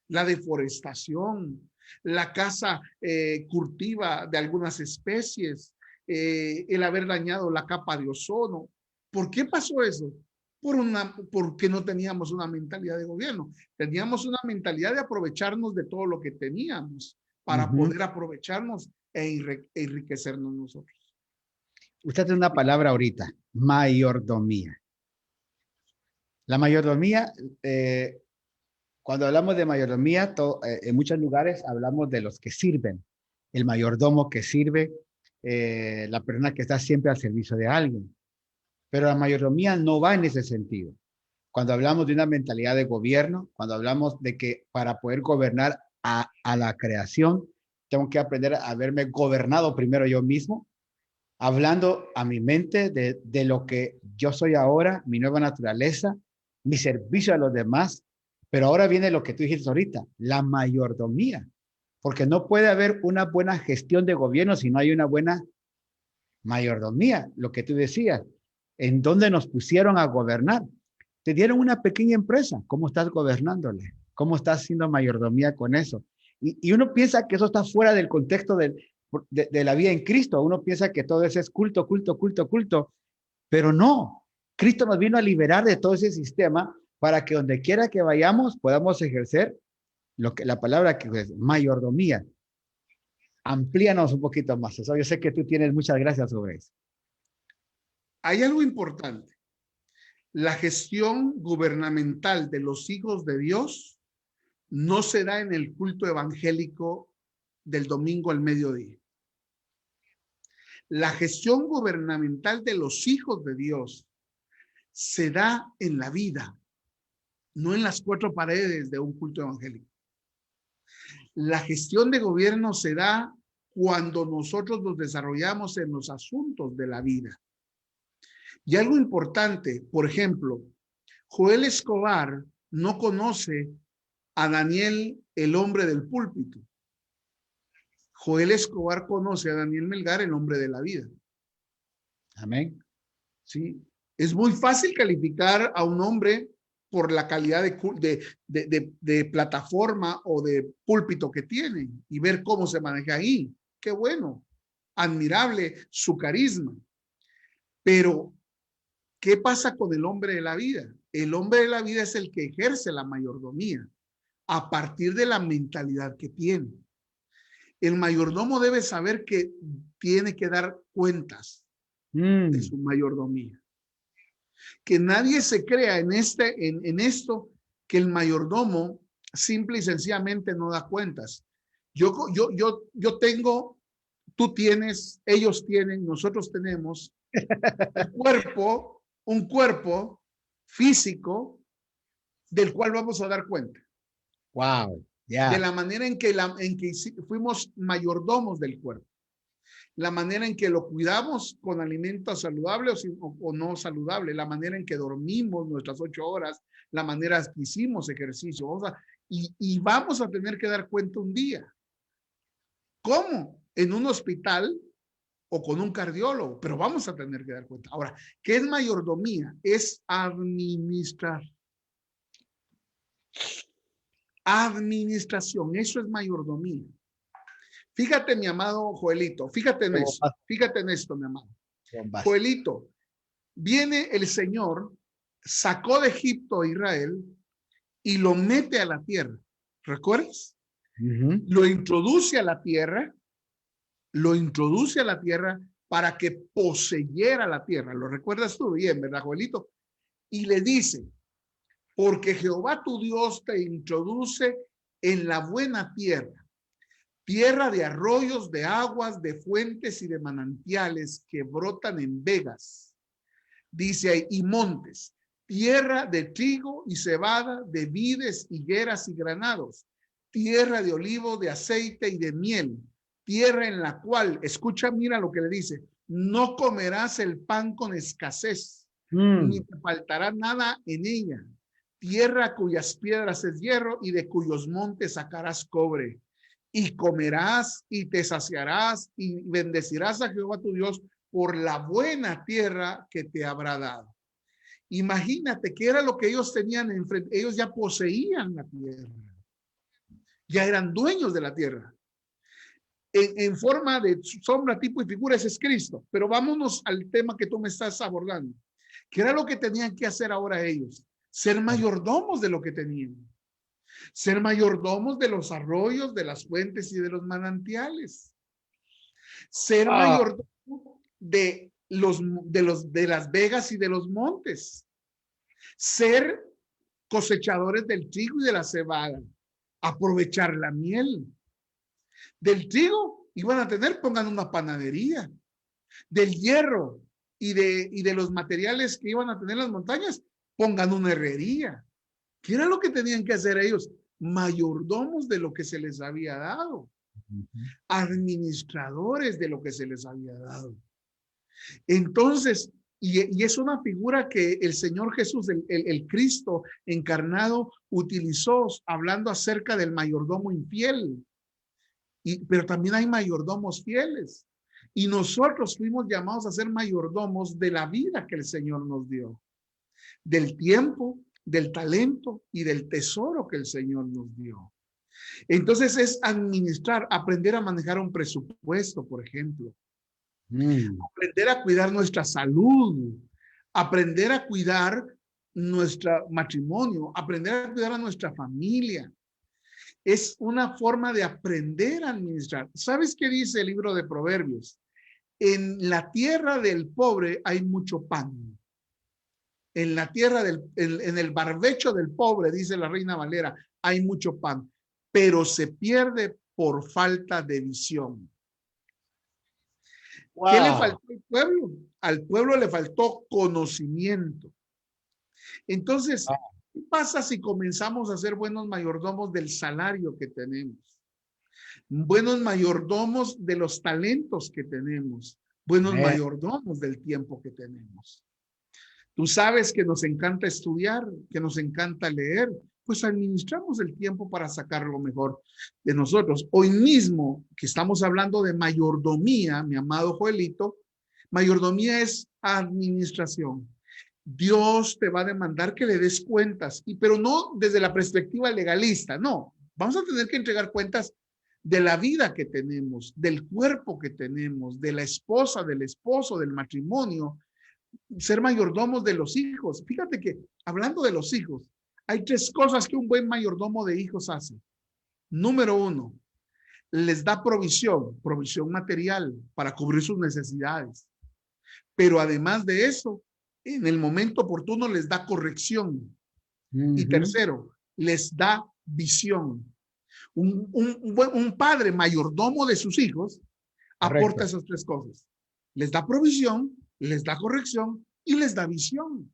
Speaker 1: La deforestación, la caza curtiva de algunas especies, el haber dañado la capa de ozono. ¿Por qué pasó eso? Porque no teníamos una mentalidad de gobierno. Teníamos una mentalidad de aprovecharnos de todo lo que teníamos para poder aprovecharnos e enriquecernos nosotros.
Speaker 2: Usted tiene una palabra ahorita, mayordomía. La mayordomía, cuando hablamos de mayordomía, en muchos lugares hablamos de los que sirven. El mayordomo que sirve, la persona que está siempre al servicio de alguien. Pero la mayordomía no va en ese sentido. Cuando hablamos de una mentalidad de gobierno, cuando hablamos de que para poder gobernar a la creación, tengo que aprender a haberme gobernado primero yo mismo, hablando a mi mente de lo que yo soy ahora, mi nueva naturaleza, mi servicio a los demás. Pero ahora viene lo que tú dijiste ahorita, la mayordomía, porque no puede haber una buena gestión de gobierno si no hay una buena mayordomía, lo que tú decías. ¿En dónde nos pusieron a gobernar? Te dieron una pequeña empresa. ¿Cómo estás gobernándole? ¿Cómo estás haciendo mayordomía con eso? Y uno piensa que eso está fuera del contexto de la vida en Cristo. Uno piensa que todo eso es culto, culto, culto, culto. Pero no. Cristo nos vino a liberar de todo ese sistema para que donde quiera que vayamos podamos ejercer la palabra que es mayordomía. Amplíanos un poquito más eso. Yo sé que tú tienes muchas gracias sobre eso.
Speaker 1: Hay algo importante. La gestión gubernamental de los hijos de Dios no se da en el culto evangélico del domingo al mediodía. La gestión gubernamental de los hijos de Dios se da en la vida, no en las cuatro paredes de un culto evangélico. La gestión de gobierno se da cuando nosotros nos desarrollamos en los asuntos de la vida. Y algo importante, por ejemplo, Joel Escobar no conoce a Daniel, el hombre del púlpito. Joel Escobar conoce a Daniel Melgar, el hombre de la vida.
Speaker 2: Amén.
Speaker 1: ¿Sí? Es muy fácil calificar a un hombre por la calidad de plataforma o de púlpito que tiene y ver cómo se maneja ahí. Qué bueno, admirable su carisma. Pero, ¿qué pasa con el hombre de la vida? El hombre de la vida es el que ejerce la mayordomía. a partir de la mentalidad que tiene. El mayordomo debe saber que tiene que dar cuentas de su mayordomía. Que nadie se crea en esto que el mayordomo simple y sencillamente no da cuentas. Yo tengo, tú tienes, ellos tienen, nosotros tenemos un cuerpo físico del cual vamos a dar cuenta.
Speaker 2: Wow,
Speaker 1: De la manera en que fuimos mayordomos del cuerpo. La manera en que lo cuidamos con alimentos saludables o no saludables, la manera en que dormimos nuestras 8 horas, la manera en que hicimos ejercicio. Y vamos a tener que dar cuenta un día. ¿Cómo? En un hospital o con un cardiólogo, pero vamos a tener que dar cuenta. Ahora, ¿qué es mayordomía? Es administrar. Administración, eso es mayordomía. Fíjate, mi amado Joelito, fíjate en esto, mi amado. Joelito, viene el Señor, sacó de Egipto a Israel y lo mete a la tierra. ¿Recuerdas? Lo introduce a la tierra, para que poseyera la tierra. ¿Lo recuerdas tú bien, verdad, Joelito? Y le dice, porque Jehová tu Dios te introduce en la buena tierra, tierra de arroyos, de aguas, de fuentes y de manantiales que brotan en vegas. Dice ahí, y montes, tierra de trigo y cebada, de vides, higueras y granados, tierra de olivo, de aceite y de miel, tierra en la cual, escucha, mira lo que le dice, no comerás el pan con escasez, ni te faltará nada en ella, tierra cuyas piedras es hierro y de cuyos montes sacarás cobre. Y comerás y te saciarás y bendecirás a Jehová tu Dios por la buena tierra que te habrá dado. Imagínate que era lo que ellos tenían enfrente. Ellos ya poseían la tierra. Ya eran dueños de la tierra. En forma de sombra, tipo y figura, ese es Cristo. Pero vámonos al tema que tú me estás abordando. ¿Qué era lo que tenían que hacer ahora ellos? Ser mayordomos de lo que tenían. Ser mayordomos de los arroyos, de las fuentes y de los manantiales. Ser mayordomos de las vegas y de los montes. Ser cosechadores del trigo y de la cebada. Aprovechar la miel. Del trigo iban a tener, pongan una panadería. Del hierro y de los materiales que iban a tener las montañas, pongan una herrería. ¿Qué era lo que tenían que hacer ellos? Mayordomos de lo que se les había dado. Administradores de lo que se les había dado. Entonces, y es una figura que el Señor Jesús, el Cristo encarnado, utilizó hablando acerca del mayordomo infiel. Pero también hay mayordomos fieles. Y nosotros fuimos llamados a ser mayordomos de la vida que el Señor nos dio. Del tiempo, del talento y del tesoro que el Señor nos dio. Entonces es administrar, aprender a manejar un presupuesto, por ejemplo. Aprender a cuidar nuestra salud, aprender a cuidar nuestro matrimonio, aprender a cuidar a nuestra familia. Es una forma de aprender a administrar. ¿Sabes qué dice el libro de Proverbios? En la tierra del pobre hay mucho pan. En la tierra en el barbecho del pobre, dice la Reina Valera, hay mucho pan, pero se pierde por falta de visión. Wow. ¿Qué le faltó al pueblo? Al pueblo le faltó conocimiento. Entonces, ¿qué pasa si comenzamos a ser buenos mayordomos del salario que tenemos? Buenos mayordomos de los talentos que tenemos. Buenos mayordomos del tiempo que tenemos. Tú sabes que nos encanta estudiar, que nos encanta leer, pues administramos el tiempo para sacar lo mejor de nosotros. Hoy mismo que estamos hablando de mayordomía, mi amado Joelito, mayordomía es administración. Dios te va a demandar que le des cuentas, pero no desde la perspectiva legalista, no. Vamos a tener que entregar cuentas de la vida que tenemos, del cuerpo que tenemos, de la esposa, del esposo, del matrimonio, ser mayordomos de los hijos. Fíjate que hablando de los hijos, Hay tres cosas que un buen mayordomo de hijos hace. Número uno, les da provisión material para cubrir sus necesidades. Pero además de eso, en el momento oportuno les da corrección. Y tercero, les da visión. Un padre mayordomo de sus hijos aporta esas tres cosas. Les da provisión, les da corrección y les da visión.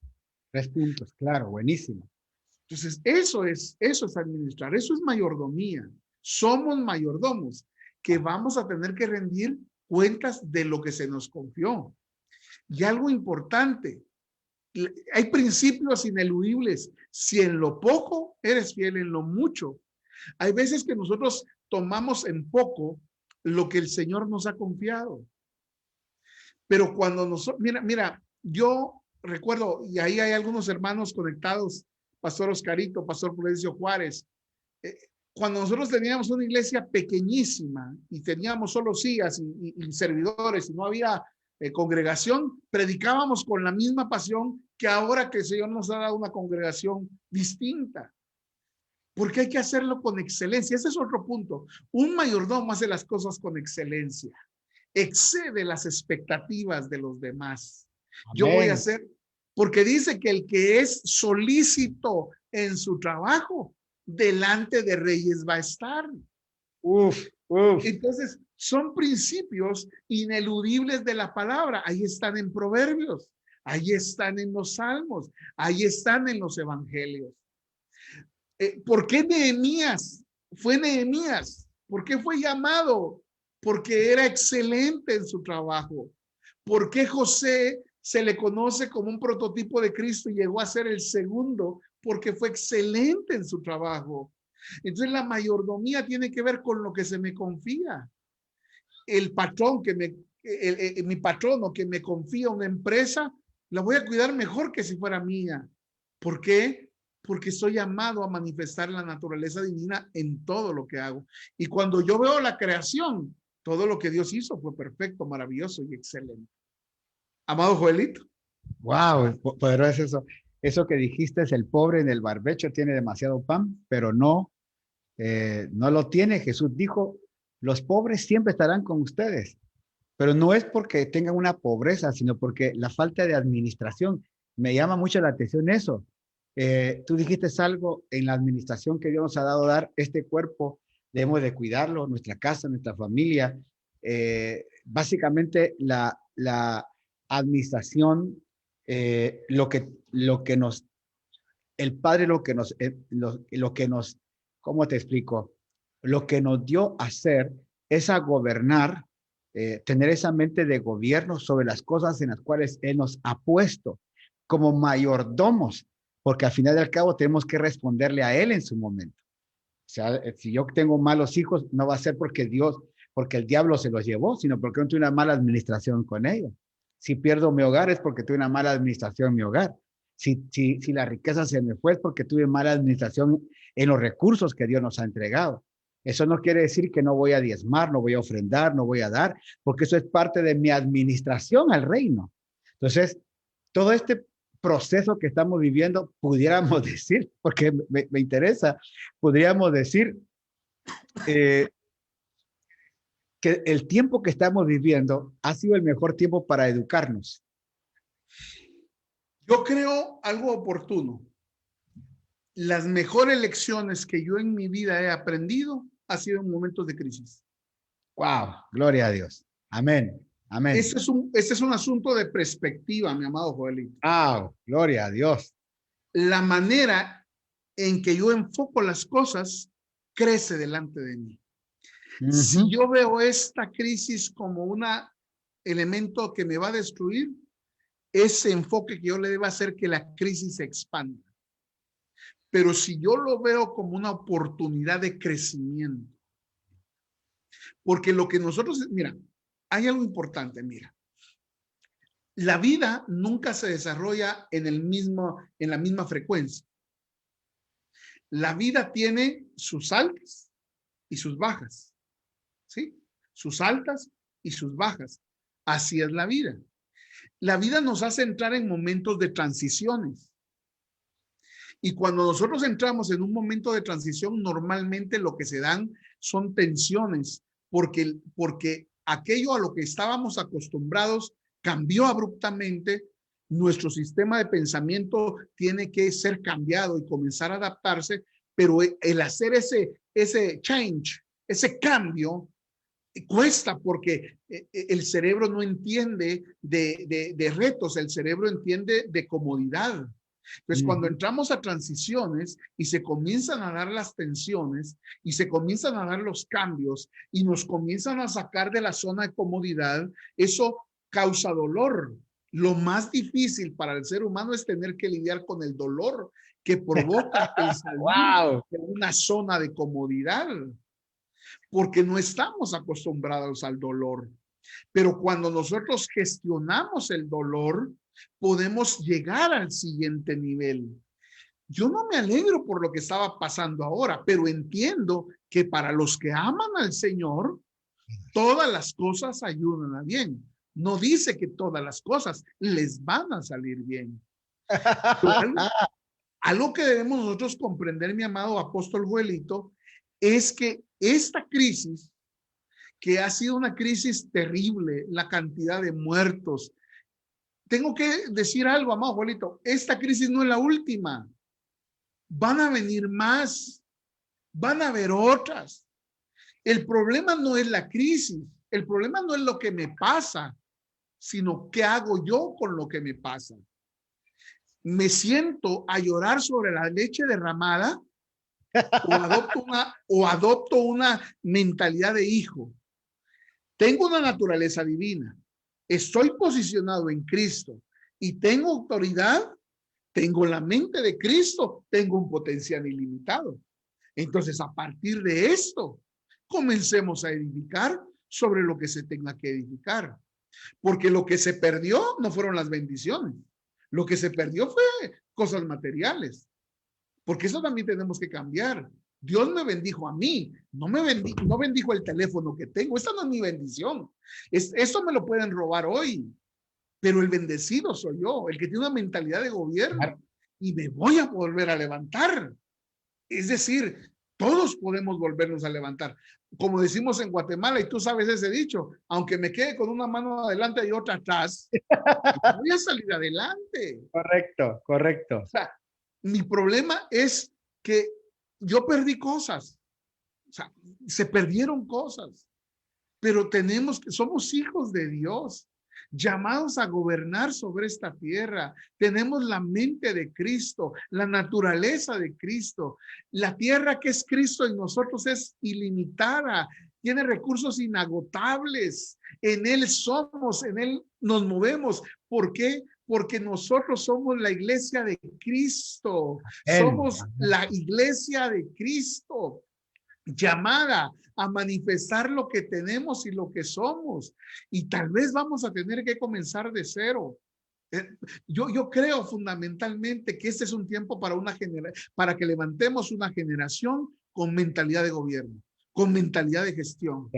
Speaker 2: 3 puntos, claro, buenísimo.
Speaker 1: Entonces, eso es administrar, eso es mayordomía. Somos mayordomos que vamos a tener que rendir cuentas de lo que se nos confió. Y algo importante, hay principios ineludibles. Si en lo poco eres fiel, en lo mucho. Hay veces que nosotros tomamos en poco lo que el Señor nos ha confiado. Pero cuando nosotros, mira, yo recuerdo, y ahí hay algunos hermanos conectados, Pastor Oscarito, Pastor Prudencio Juárez, cuando nosotros teníamos una iglesia pequeñísima y teníamos solo sillas y servidores y no había congregación, predicábamos con la misma pasión que ahora que el Señor nos ha dado una congregación distinta. Porque hay que hacerlo con excelencia. Ese es otro punto. Un mayordomo hace las cosas con excelencia. Excede las expectativas de los demás. Amén. Yo voy a hacer, porque dice que el que es solícito en su trabajo, delante de reyes va a estar. Entonces, son principios ineludibles de la palabra. Ahí están en Proverbios, ahí están en los Salmos, ahí están en los Evangelios. ¿Por qué Nehemías? Fue Nehemías. ¿Por qué fue llamado? Porque era excelente en su trabajo. ¿Por qué José se le conoce como un prototipo de Cristo y llegó a ser el segundo? Porque fue excelente en su trabajo. Entonces la mayordomía tiene que ver con lo que se me confía. El patrón mi patrono que me confía una empresa, la voy a cuidar mejor que si fuera mía. ¿Por qué? Porque soy llamado a manifestar la naturaleza divina en todo lo que hago. Y cuando yo veo la creación, todo lo que Dios hizo fue perfecto, maravilloso y excelente. Amado Joelito.
Speaker 2: Wow, pero es eso. Eso que dijiste es el pobre en el barbecho tiene demasiado pan, pero no lo tiene. Jesús dijo, los pobres siempre estarán con ustedes, pero no es porque tengan una pobreza, sino porque la falta de administración. Me llama mucho la atención eso. Tú dijiste algo en la administración que Dios nos ha dado dar este cuerpo, debemos de cuidarlo, nuestra casa, nuestra familia. Básicamente la administración, lo que nos, el Padre lo que nos, ¿cómo te explico? Lo que nos dio a hacer es a gobernar, tener esa mente de gobierno sobre las cosas en las cuales Él nos ha puesto como mayordomos, porque al final del cabo tenemos que responderle a Él en su momento. O sea, si yo tengo malos hijos, no va a ser porque el diablo se los llevó, sino porque no tuve una mala administración con ellos. Si pierdo mi hogar es porque tuve una mala administración en mi hogar. Si la riqueza se me fue es porque tuve mala administración en los recursos que Dios nos ha entregado. Eso no quiere decir que no voy a diezmar, no voy a ofrendar, no voy a dar, porque eso es parte de mi administración al reino. Entonces, todo este proceso que estamos viviendo, pudiéramos decir, porque me interesa, podríamos decir que el tiempo que estamos viviendo ha sido el mejor tiempo para educarnos.
Speaker 1: Yo creo algo oportuno. Las mejores lecciones que yo en mi vida he aprendido ha sido en momentos de crisis.
Speaker 2: Wow, gloria a Dios. Amén. Amén.
Speaker 1: Este es un asunto de perspectiva, mi amado Joelito.
Speaker 2: Wow, gloria a Dios.
Speaker 1: La manera en que yo enfoco las cosas crece delante de mí. Si yo veo esta crisis como un elemento que me va a destruir, ese enfoque que yo le debo hacer que la crisis se expanda. Pero si yo lo veo como una oportunidad de crecimiento, porque lo que nosotros, mira, hay algo importante, mira. La vida nunca se desarrolla en la misma frecuencia. La vida tiene sus altas y sus bajas, ¿sí? Sus altas y sus bajas. Así es la vida. La vida nos hace entrar en momentos de transiciones. Y cuando nosotros entramos en un momento de transición, normalmente lo que se dan son tensiones, porque aquello a lo que estábamos acostumbrados cambió abruptamente. Nuestro sistema de pensamiento tiene que ser cambiado y comenzar a adaptarse, pero el hacer ese change, ese cambio, cuesta porque el cerebro no entiende de retos, el cerebro entiende de comodidad. Entonces, cuando entramos a transiciones y se comienzan a dar las tensiones y se comienzan a dar los cambios y nos comienzan a sacar de la zona de comodidad, eso causa dolor. Lo más difícil para el ser humano es tener que lidiar con el dolor que provoca el salir
Speaker 2: Wow.
Speaker 1: de una zona de comodidad, porque no estamos acostumbrados al dolor. Pero cuando nosotros gestionamos el dolor, podemos llegar al siguiente nivel. Yo no me alegro por lo que estaba pasando ahora, pero entiendo que para los que aman al Señor, todas las cosas ayudan a bien. No dice que todas las cosas les van a salir bien. Algo que debemos nosotros comprender, mi amado apóstol Joelito, es que esta crisis, que ha sido una crisis terrible, la cantidad de muertos. Tengo que decir algo, amado Joelito, esta crisis no es la última. Van a venir más, van a haber otras. El problema no es la crisis, el problema no es lo que me pasa, sino qué hago yo con lo que me pasa. ¿Me siento a llorar sobre la leche derramada o adopto una mentalidad de hijo? Tengo una naturaleza divina, estoy posicionado en Cristo y tengo autoridad, tengo la mente de Cristo, tengo un potencial ilimitado. Entonces, a partir de esto, comencemos a edificar sobre lo que se tenga que edificar. Porque lo que se perdió no fueron las bendiciones. Lo que se perdió fue cosas materiales. Porque eso también tenemos que cambiar. Dios me bendijo a mí, no bendijo el teléfono que tengo. Esta no es mi bendición. Esto me lo pueden robar hoy, pero el bendecido soy yo, el que tiene una mentalidad de gobierno y me voy a volver a levantar. Es decir, todos podemos volvernos a levantar. Como decimos en Guatemala, y tú sabes ese dicho, aunque me quede con una mano adelante y otra atrás, voy a salir adelante.
Speaker 2: Correcto, correcto.
Speaker 1: O sea, mi problema es que yo perdí cosas. O sea, se perdieron cosas. Pero somos hijos de Dios, llamados a gobernar sobre esta tierra. Tenemos la mente de Cristo, la naturaleza de Cristo. La tierra que es Cristo en nosotros es ilimitada, tiene recursos inagotables. En Él somos, en Él nos movemos. ¿Por qué? Porque nosotros somos la iglesia de Cristo. Somos la iglesia de Cristo, llamada a manifestar lo que tenemos y lo que somos. Y tal vez vamos a tener que comenzar de cero. Yo creo fundamentalmente que este es un tiempo para que levantemos una generación con mentalidad de gobierno, con mentalidad de gestión.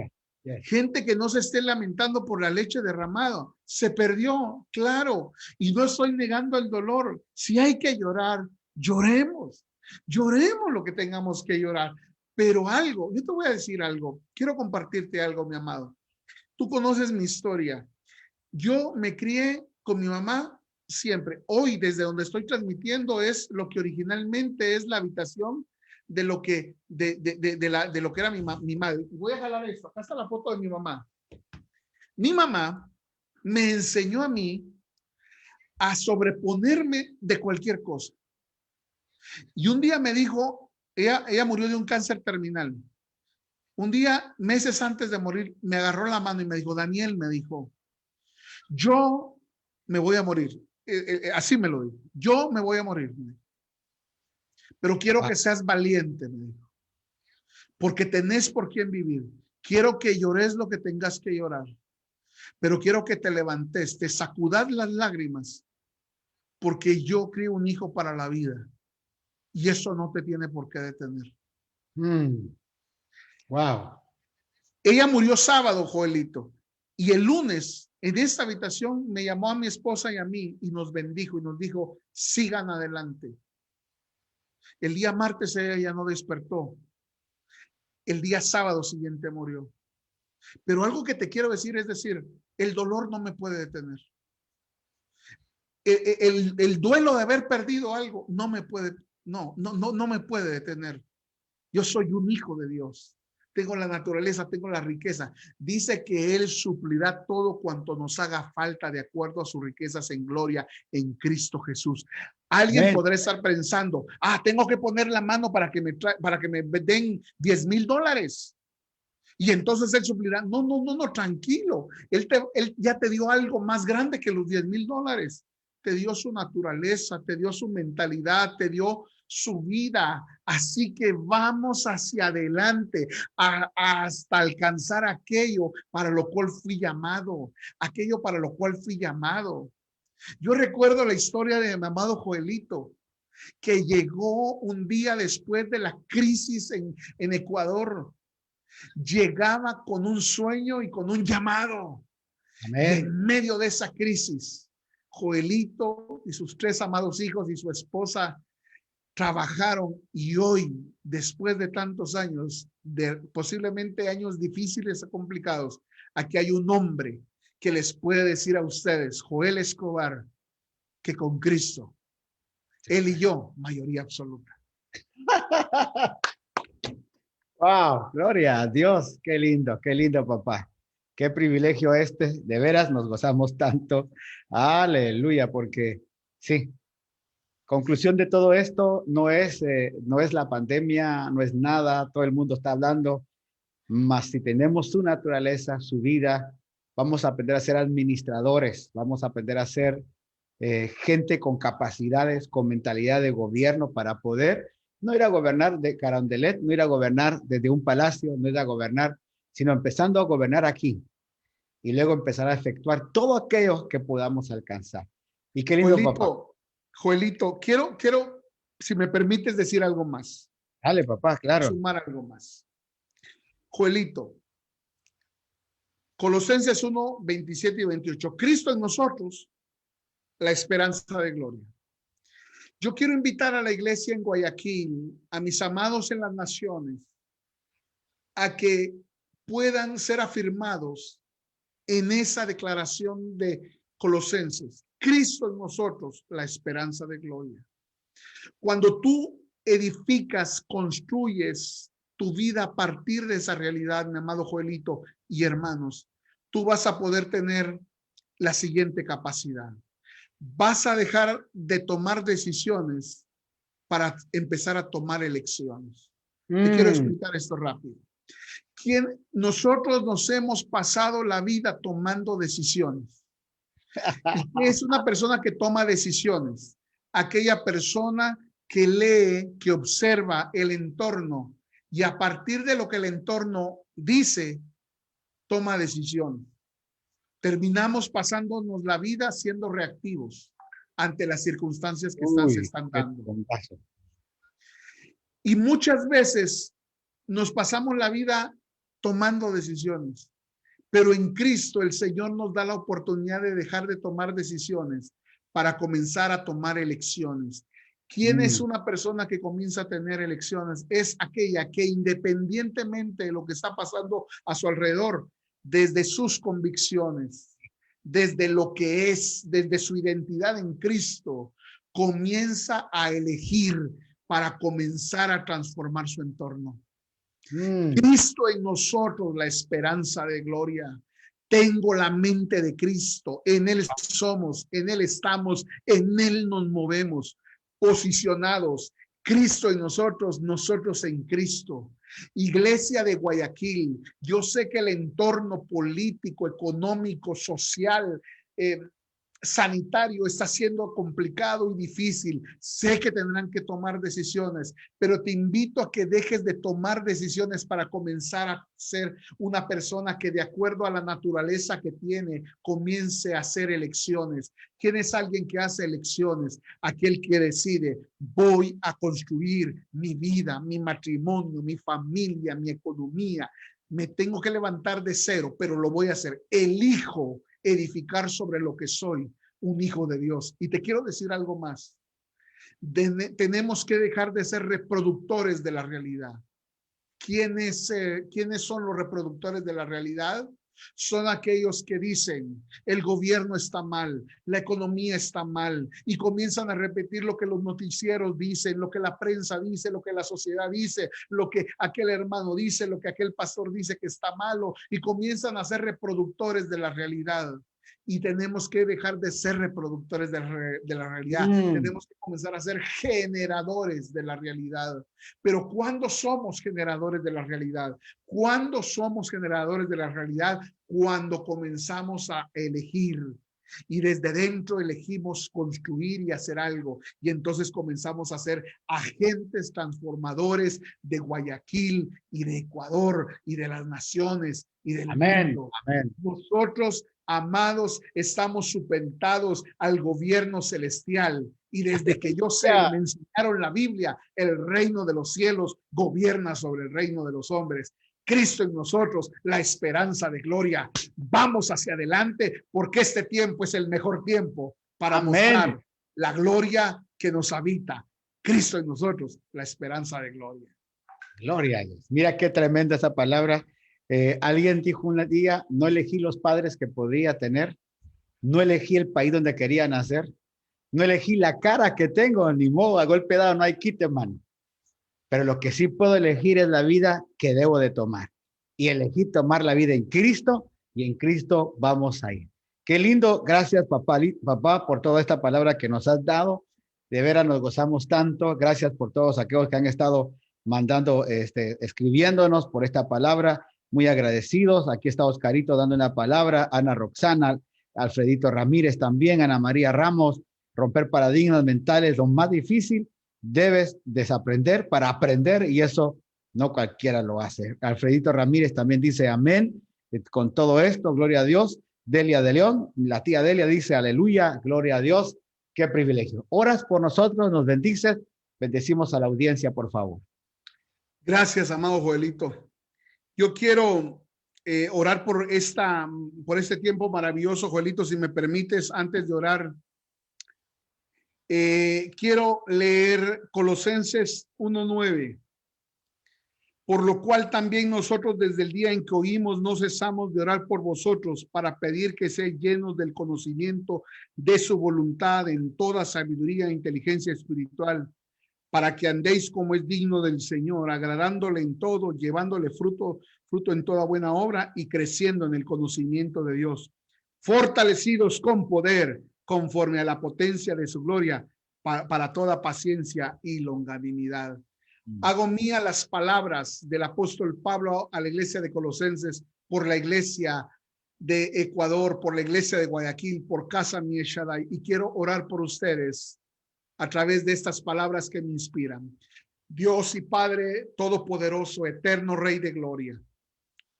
Speaker 1: Gente que no se esté lamentando por la leche derramada. Se perdió, claro. Y no estoy negando el dolor. Si hay que llorar, lloremos. Lloremos lo que tengamos que llorar. Pero yo te voy a decir algo. Quiero compartirte algo, mi amado. Tú conoces mi historia. Yo me crié con mi mamá siempre. Hoy, desde donde estoy transmitiendo, es lo que originalmente es la habitación de lo que era mi madre. Voy a jalar esto. Acá está la foto de mi mamá. Mi mamá me enseñó a mí a sobreponerme de cualquier cosa. Y un día me dijo, ella murió de un cáncer terminal. Un día, meses antes de morir, me agarró la mano y me dijo, Daniel, me dijo, yo me voy a morir. Así me lo dijo. Yo me voy a morir. Pero quiero que seas valiente, me dijo. Porque tenés por quién vivir. Quiero que llores lo que tengas que llorar. Pero quiero que te levantes, te sacudas las lágrimas. Porque yo crío un hijo para la vida. Y eso no te tiene por qué detener.
Speaker 2: Wow.
Speaker 1: Ella murió sábado, Joelito. Y el lunes, en esta habitación, me llamó a mi esposa y a mí y nos bendijo y nos dijo, sigan adelante. El día martes ella ya no despertó. El día sábado siguiente murió. Pero algo que te quiero decir es decir, el dolor no me puede detener. El duelo de haber perdido algo no me puede, no me puede detener. Yo soy un hijo de Dios. Tengo la naturaleza, tengo la riqueza. Dice que Él suplirá todo cuanto nos haga falta de acuerdo a sus riquezas en gloria en Cristo Jesús. Alguien
Speaker 2: Amén.
Speaker 1: podrá estar pensando, tengo que poner la mano para que me den $10,000. Y entonces Él suplirá. No, tranquilo. Él ya te dio algo más grande que los $10,000. Te dio su naturaleza, te dio su mentalidad, te dio su vida. Así que vamos hacia adelante hasta alcanzar aquello para lo cual fui llamado. Aquello para lo cual fui llamado. Yo recuerdo la historia de mi amado Joelito, que llegó un día después de la crisis en Ecuador. Llegaba con un sueño y con un llamado. Y
Speaker 2: Amén.
Speaker 1: en medio de esa crisis, Joelito y sus 3 amados hijos y su esposa trabajaron, y hoy, después de tantos años, de posiblemente años difíciles y complicados, aquí hay un hombre que les puede decir a ustedes, Joel Escobar, que con Cristo, él y yo, mayoría absoluta.
Speaker 2: Wow, gloria a Dios. Qué lindo, papá. Qué privilegio este. De veras nos gozamos tanto. Aleluya, porque sí. Conclusión de todo esto no es la pandemia, no es nada. Todo el mundo está hablando. Mas si tenemos su naturaleza, su vida, vamos a aprender a ser administradores. Vamos a aprender a ser gente con capacidades, con mentalidad de gobierno para poder no ir a gobernar de Carondelet, no ir a gobernar desde un palacio, no ir a gobernar, sino empezando a gobernar aquí y luego empezar a efectuar todo aquello que podamos alcanzar. Y qué lindo, papá.
Speaker 1: Joelito, quiero, si me permites decir algo más.
Speaker 2: Dale, papá, claro.
Speaker 1: Sumar algo más. Joelito, Colosenses 1, 27 y 28. Cristo en nosotros, la esperanza de gloria. Yo quiero invitar a la iglesia en Guayaquil, a mis amados en las naciones, a que puedan ser afirmados en esa declaración de Colosenses. Cristo en nosotros, la esperanza de gloria. Cuando tú edificas, construyes tu vida a partir de esa realidad, mi amado Joelito y hermanos, tú vas a poder tener la siguiente capacidad. Vas a dejar de tomar decisiones para empezar a tomar elecciones. Te quiero explicar esto rápido. Nosotros nos hemos pasado la vida tomando decisiones. ¿Y qué es una persona que toma decisiones? Aquella persona que lee, que observa el entorno y a partir de lo que el entorno dice, toma decisiones. Terminamos pasándonos la vida siendo reactivos ante las circunstancias que se están dando. Y muchas veces nos pasamos la vida tomando decisiones, pero en Cristo el Señor nos da la oportunidad de dejar de tomar decisiones para comenzar a tomar elecciones. ¿Quién es una persona que comienza a tener elecciones? Es aquella que independientemente de lo que está pasando a su alrededor, desde sus convicciones, desde lo que es, desde su identidad en Cristo, comienza a elegir para comenzar a transformar su entorno. Cristo en nosotros, la esperanza de gloria. Tengo la mente de Cristo, en Él somos, en Él estamos, en Él nos movemos, posicionados. Cristo en nosotros, nosotros en Cristo. Iglesia de Guayaquil, yo sé que el entorno político, económico, social, sanitario está siendo complicado y difícil. Sé que tendrán que tomar decisiones, pero te invito a que dejes de tomar decisiones para comenzar a ser una persona que de acuerdo a la naturaleza que tiene, comience a hacer elecciones. ¿Quién es alguien que hace elecciones? Aquel que decide, voy a construir mi vida, mi matrimonio, mi familia, mi economía. Me tengo que levantar de cero, pero lo voy a hacer. Elijo edificar sobre lo que soy, un hijo de Dios. Y te quiero decir algo más. Tenemos que dejar de ser reproductores de la realidad. ¿Quiénes son los reproductores de la realidad? Son aquellos que dicen, el gobierno está mal, la economía está mal, y comienzan a repetir lo que los noticieros dicen, lo que la prensa dice, lo que la sociedad dice, lo que aquel hermano dice, lo que aquel pastor dice que está malo, y comienzan a ser reproductores de la realidad. Y tenemos que dejar de ser reproductores de la realidad. Tenemos que comenzar a ser generadores de la realidad. Pero ¿cuándo somos generadores de la realidad? ¿Cuándo somos generadores de la realidad? Cuando comenzamos a elegir. Y desde dentro elegimos construir y hacer algo. Y entonces comenzamos a ser agentes transformadores de Guayaquil y de Ecuador y de las naciones y del mundo.
Speaker 2: Amén.
Speaker 1: Nosotros, amados, estamos supeditados al gobierno celestial. Y desde que yo sé, me enseñaron la Biblia, el reino de los cielos gobierna sobre el reino de los hombres. Cristo en nosotros, la esperanza de gloria. Vamos hacia adelante porque este tiempo es el mejor tiempo para mostrar la gloria que nos habita. Cristo en nosotros, la esperanza de gloria.
Speaker 2: Gloria a Dios. Mira qué tremenda esa palabra. Alguien dijo un día, no elegí los padres que podía tener, no elegí el país donde quería nacer, no elegí la cara que tengo, ni modo, a golpe dado no hay quite, mano. Pero lo que sí puedo elegir es la vida que debo de tomar. Y elegí tomar la vida en Cristo, y en Cristo vamos a ir. Qué lindo. Gracias, papá, por toda esta palabra que nos has dado. De veras nos gozamos tanto. Gracias por todos aquellos que han estado mandando, escribiéndonos por esta palabra. Muy agradecidos. Aquí está Oscarito dando una palabra. Ana Roxana, Alfredito Ramírez también, Ana María Ramos. Romper paradigmas mentales, lo más difícil. Debes desaprender para aprender, y eso no cualquiera lo hace. Alfredito Ramírez también dice amén con todo esto, gloria a Dios. Delia de León, la tía Delia dice aleluya, gloria a Dios, qué privilegio. Oras por nosotros, nos bendices, bendecimos a la audiencia, por favor.
Speaker 1: Gracias, amado Joelito. Yo quiero orar por este tiempo maravilloso, Joelito, si me permites, antes de orar. Quiero leer Colosenses 1:9. Por lo cual también nosotros desde el día en que oímos no cesamos de orar por vosotros para pedir que seáis llenos del conocimiento de su voluntad en toda sabiduría e inteligencia espiritual, para que andéis como es digno del Señor, agradándole en todo, llevándole fruto en toda buena obra y creciendo en el conocimiento de Dios, fortalecidos con poder conforme a la potencia de su gloria, para toda paciencia y longanimidad. Hago mía las palabras del apóstol Pablo a la iglesia de Colosenses, por la iglesia de Ecuador, por la iglesia de Guayaquil, por Casa Mía Shaddai, y quiero orar por ustedes a través de estas palabras que me inspiran. Dios y Padre todopoderoso, eterno Rey de gloria,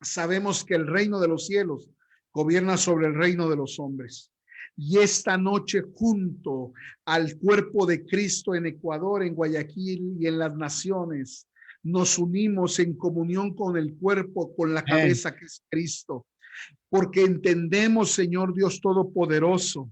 Speaker 1: sabemos que el reino de los cielos gobierna sobre el reino de los hombres. Y esta noche, junto al cuerpo de Cristo en Ecuador, en Guayaquil y en las naciones, nos unimos en comunión con el cuerpo, con la cabeza que es Cristo, porque entendemos, Señor Dios Todopoderoso,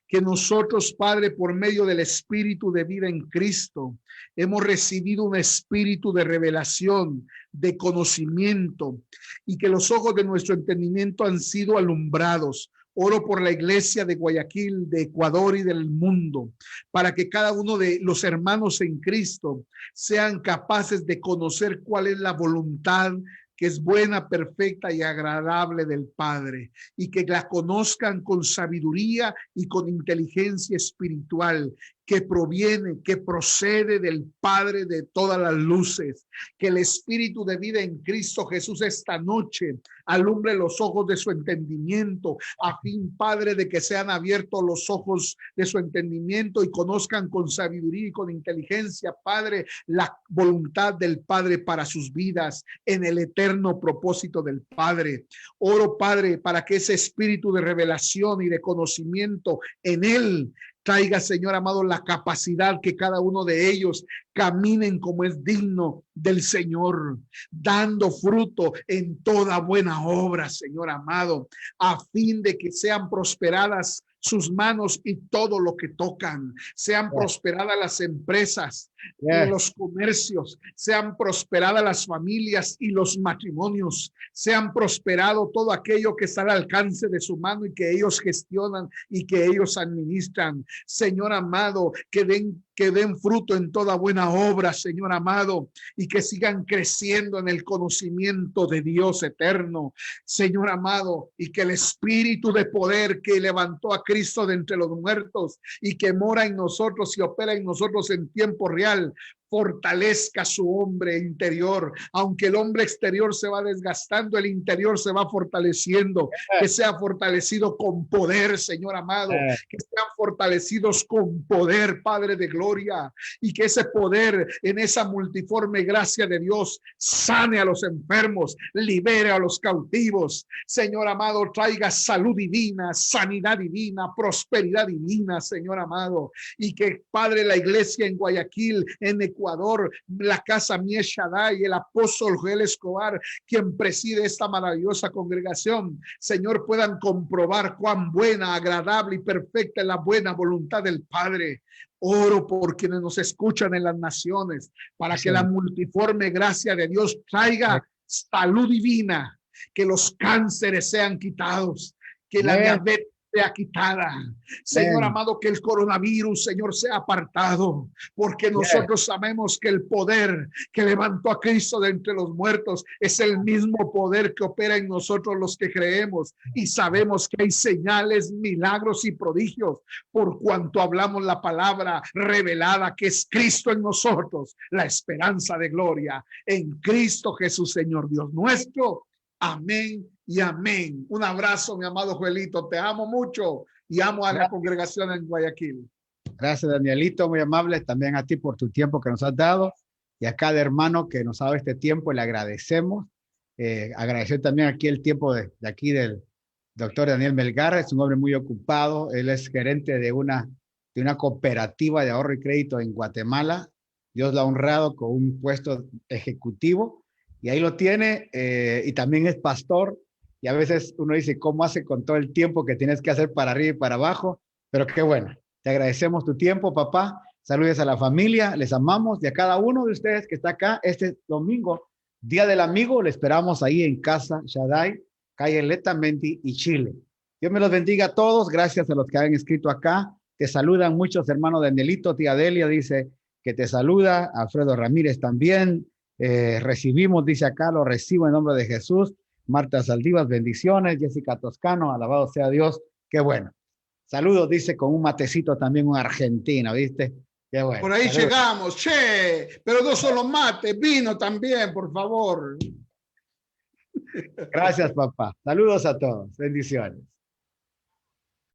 Speaker 1: que nosotros, Padre, por medio del Espíritu de vida en Cristo, hemos recibido un espíritu de revelación, de conocimiento, y que los ojos de nuestro entendimiento han sido alumbrados. Oro por la iglesia de Guayaquil, de Ecuador y del mundo, para que cada uno de los hermanos en Cristo sean capaces de conocer cuál es la voluntad que es buena, perfecta y agradable del Padre, y que la conozcan con sabiduría y con inteligencia espiritual, que proviene, que procede del Padre de todas las luces. Que el Espíritu de vida en Cristo Jesús esta noche alumbre los ojos de su entendimiento, a fin, Padre, de que sean abiertos los ojos de su entendimiento y conozcan con sabiduría y con inteligencia, Padre, la voluntad del Padre para sus vidas en el eterno propósito del Padre. Oro, Padre, para que ese espíritu de revelación y de conocimiento en él traiga, Señor amado, la capacidad que cada uno de ellos caminen como es digno del Señor, dando fruto en toda buena obra, Señor amado, a fin de que sean prosperadas sus manos y todo lo que tocan. Sean prosperadas las empresas,
Speaker 2: Yes.
Speaker 1: los comercios, sean prosperadas las familias y los matrimonios, sean prosperado todo aquello que está al alcance de su mano y que ellos gestionan y que ellos administran. Señor amado, que den fruto en toda buena obra, Señor amado, y que sigan creciendo en el conocimiento de Dios eterno, Señor amado, y que el espíritu de poder que levantó a Cristo de entre los muertos y que mora en nosotros y opera en nosotros en tiempo real, fortalezca su hombre interior. Aunque el hombre exterior se va desgastando, el interior se va fortaleciendo. Que sea fortalecido con poder, Señor amado. Que sean fortalecidos con poder, Padre de gloria. Y que ese poder, en esa multiforme gracia de Dios, sane a los enfermos, libere a los cautivos. Señor amado, traiga salud divina, sanidad divina, prosperidad divina, Señor amado. Y que, Padre, la iglesia en Guayaquil, en Ecuador, la casa Mies Shaddai, el apóstol Joel Escobar, quien preside esta maravillosa congregación, Señor, puedan comprobar cuán buena, agradable y perfecta es la buena voluntad del Padre. Oro por quienes nos escuchan en las naciones, para que la multiforme gracia de Dios traiga salud divina, que los cánceres sean quitados, que la diabetes sea quitada. Señor amado, que el coronavirus, Señor, sea apartado, porque nosotros sabemos que el poder que levantó a Cristo de entre los muertos es el mismo poder que opera en nosotros los que creemos, y sabemos que hay señales, milagros y prodigios por cuanto hablamos la palabra revelada, que es Cristo en nosotros, la esperanza de gloria en Cristo Jesús, Señor Dios nuestro. Amén y amén. Un abrazo, mi amado Joelito. Te amo mucho y amo a la congregación en Guayaquil.
Speaker 2: Gracias, Danielito. Muy amable también a ti por tu tiempo que nos has dado y a cada hermano que nos ha dado este tiempo. Le agradecemos. Agradecer también aquí el tiempo de aquí del doctor Daniel Melgar. Es un hombre muy ocupado. Él es gerente de una cooperativa de ahorro y crédito en Guatemala. Dios lo ha honrado con un puesto ejecutivo. Y ahí lo tiene, y también es pastor, y a veces uno dice, ¿cómo hace con todo el tiempo que tienes que hacer para arriba y para abajo? Pero qué bueno, te agradecemos tu tiempo, papá, saludes a la familia, les amamos, y a cada uno de ustedes que está acá este domingo, Día del Amigo, le esperamos ahí en Casa Shaddai, calle Letamendi y Chile. Dios me los bendiga a todos, gracias a los que han escrito acá, te saludan muchos hermanos de Danielito, tía Delia dice que te saluda, Alfredo Ramírez también, recibimos, dice acá, lo recibo en nombre de Jesús. Marta Saldivas, bendiciones. Jessica Toscano, alabado sea Dios. Qué bueno. Saludos, dice, con un matecito también un argentino, ¿viste? Qué bueno.
Speaker 1: Por ahí saludos. Llegamos, che, pero no solo mate, vino también, por favor.
Speaker 2: Gracias, papá. Saludos a todos. Bendiciones.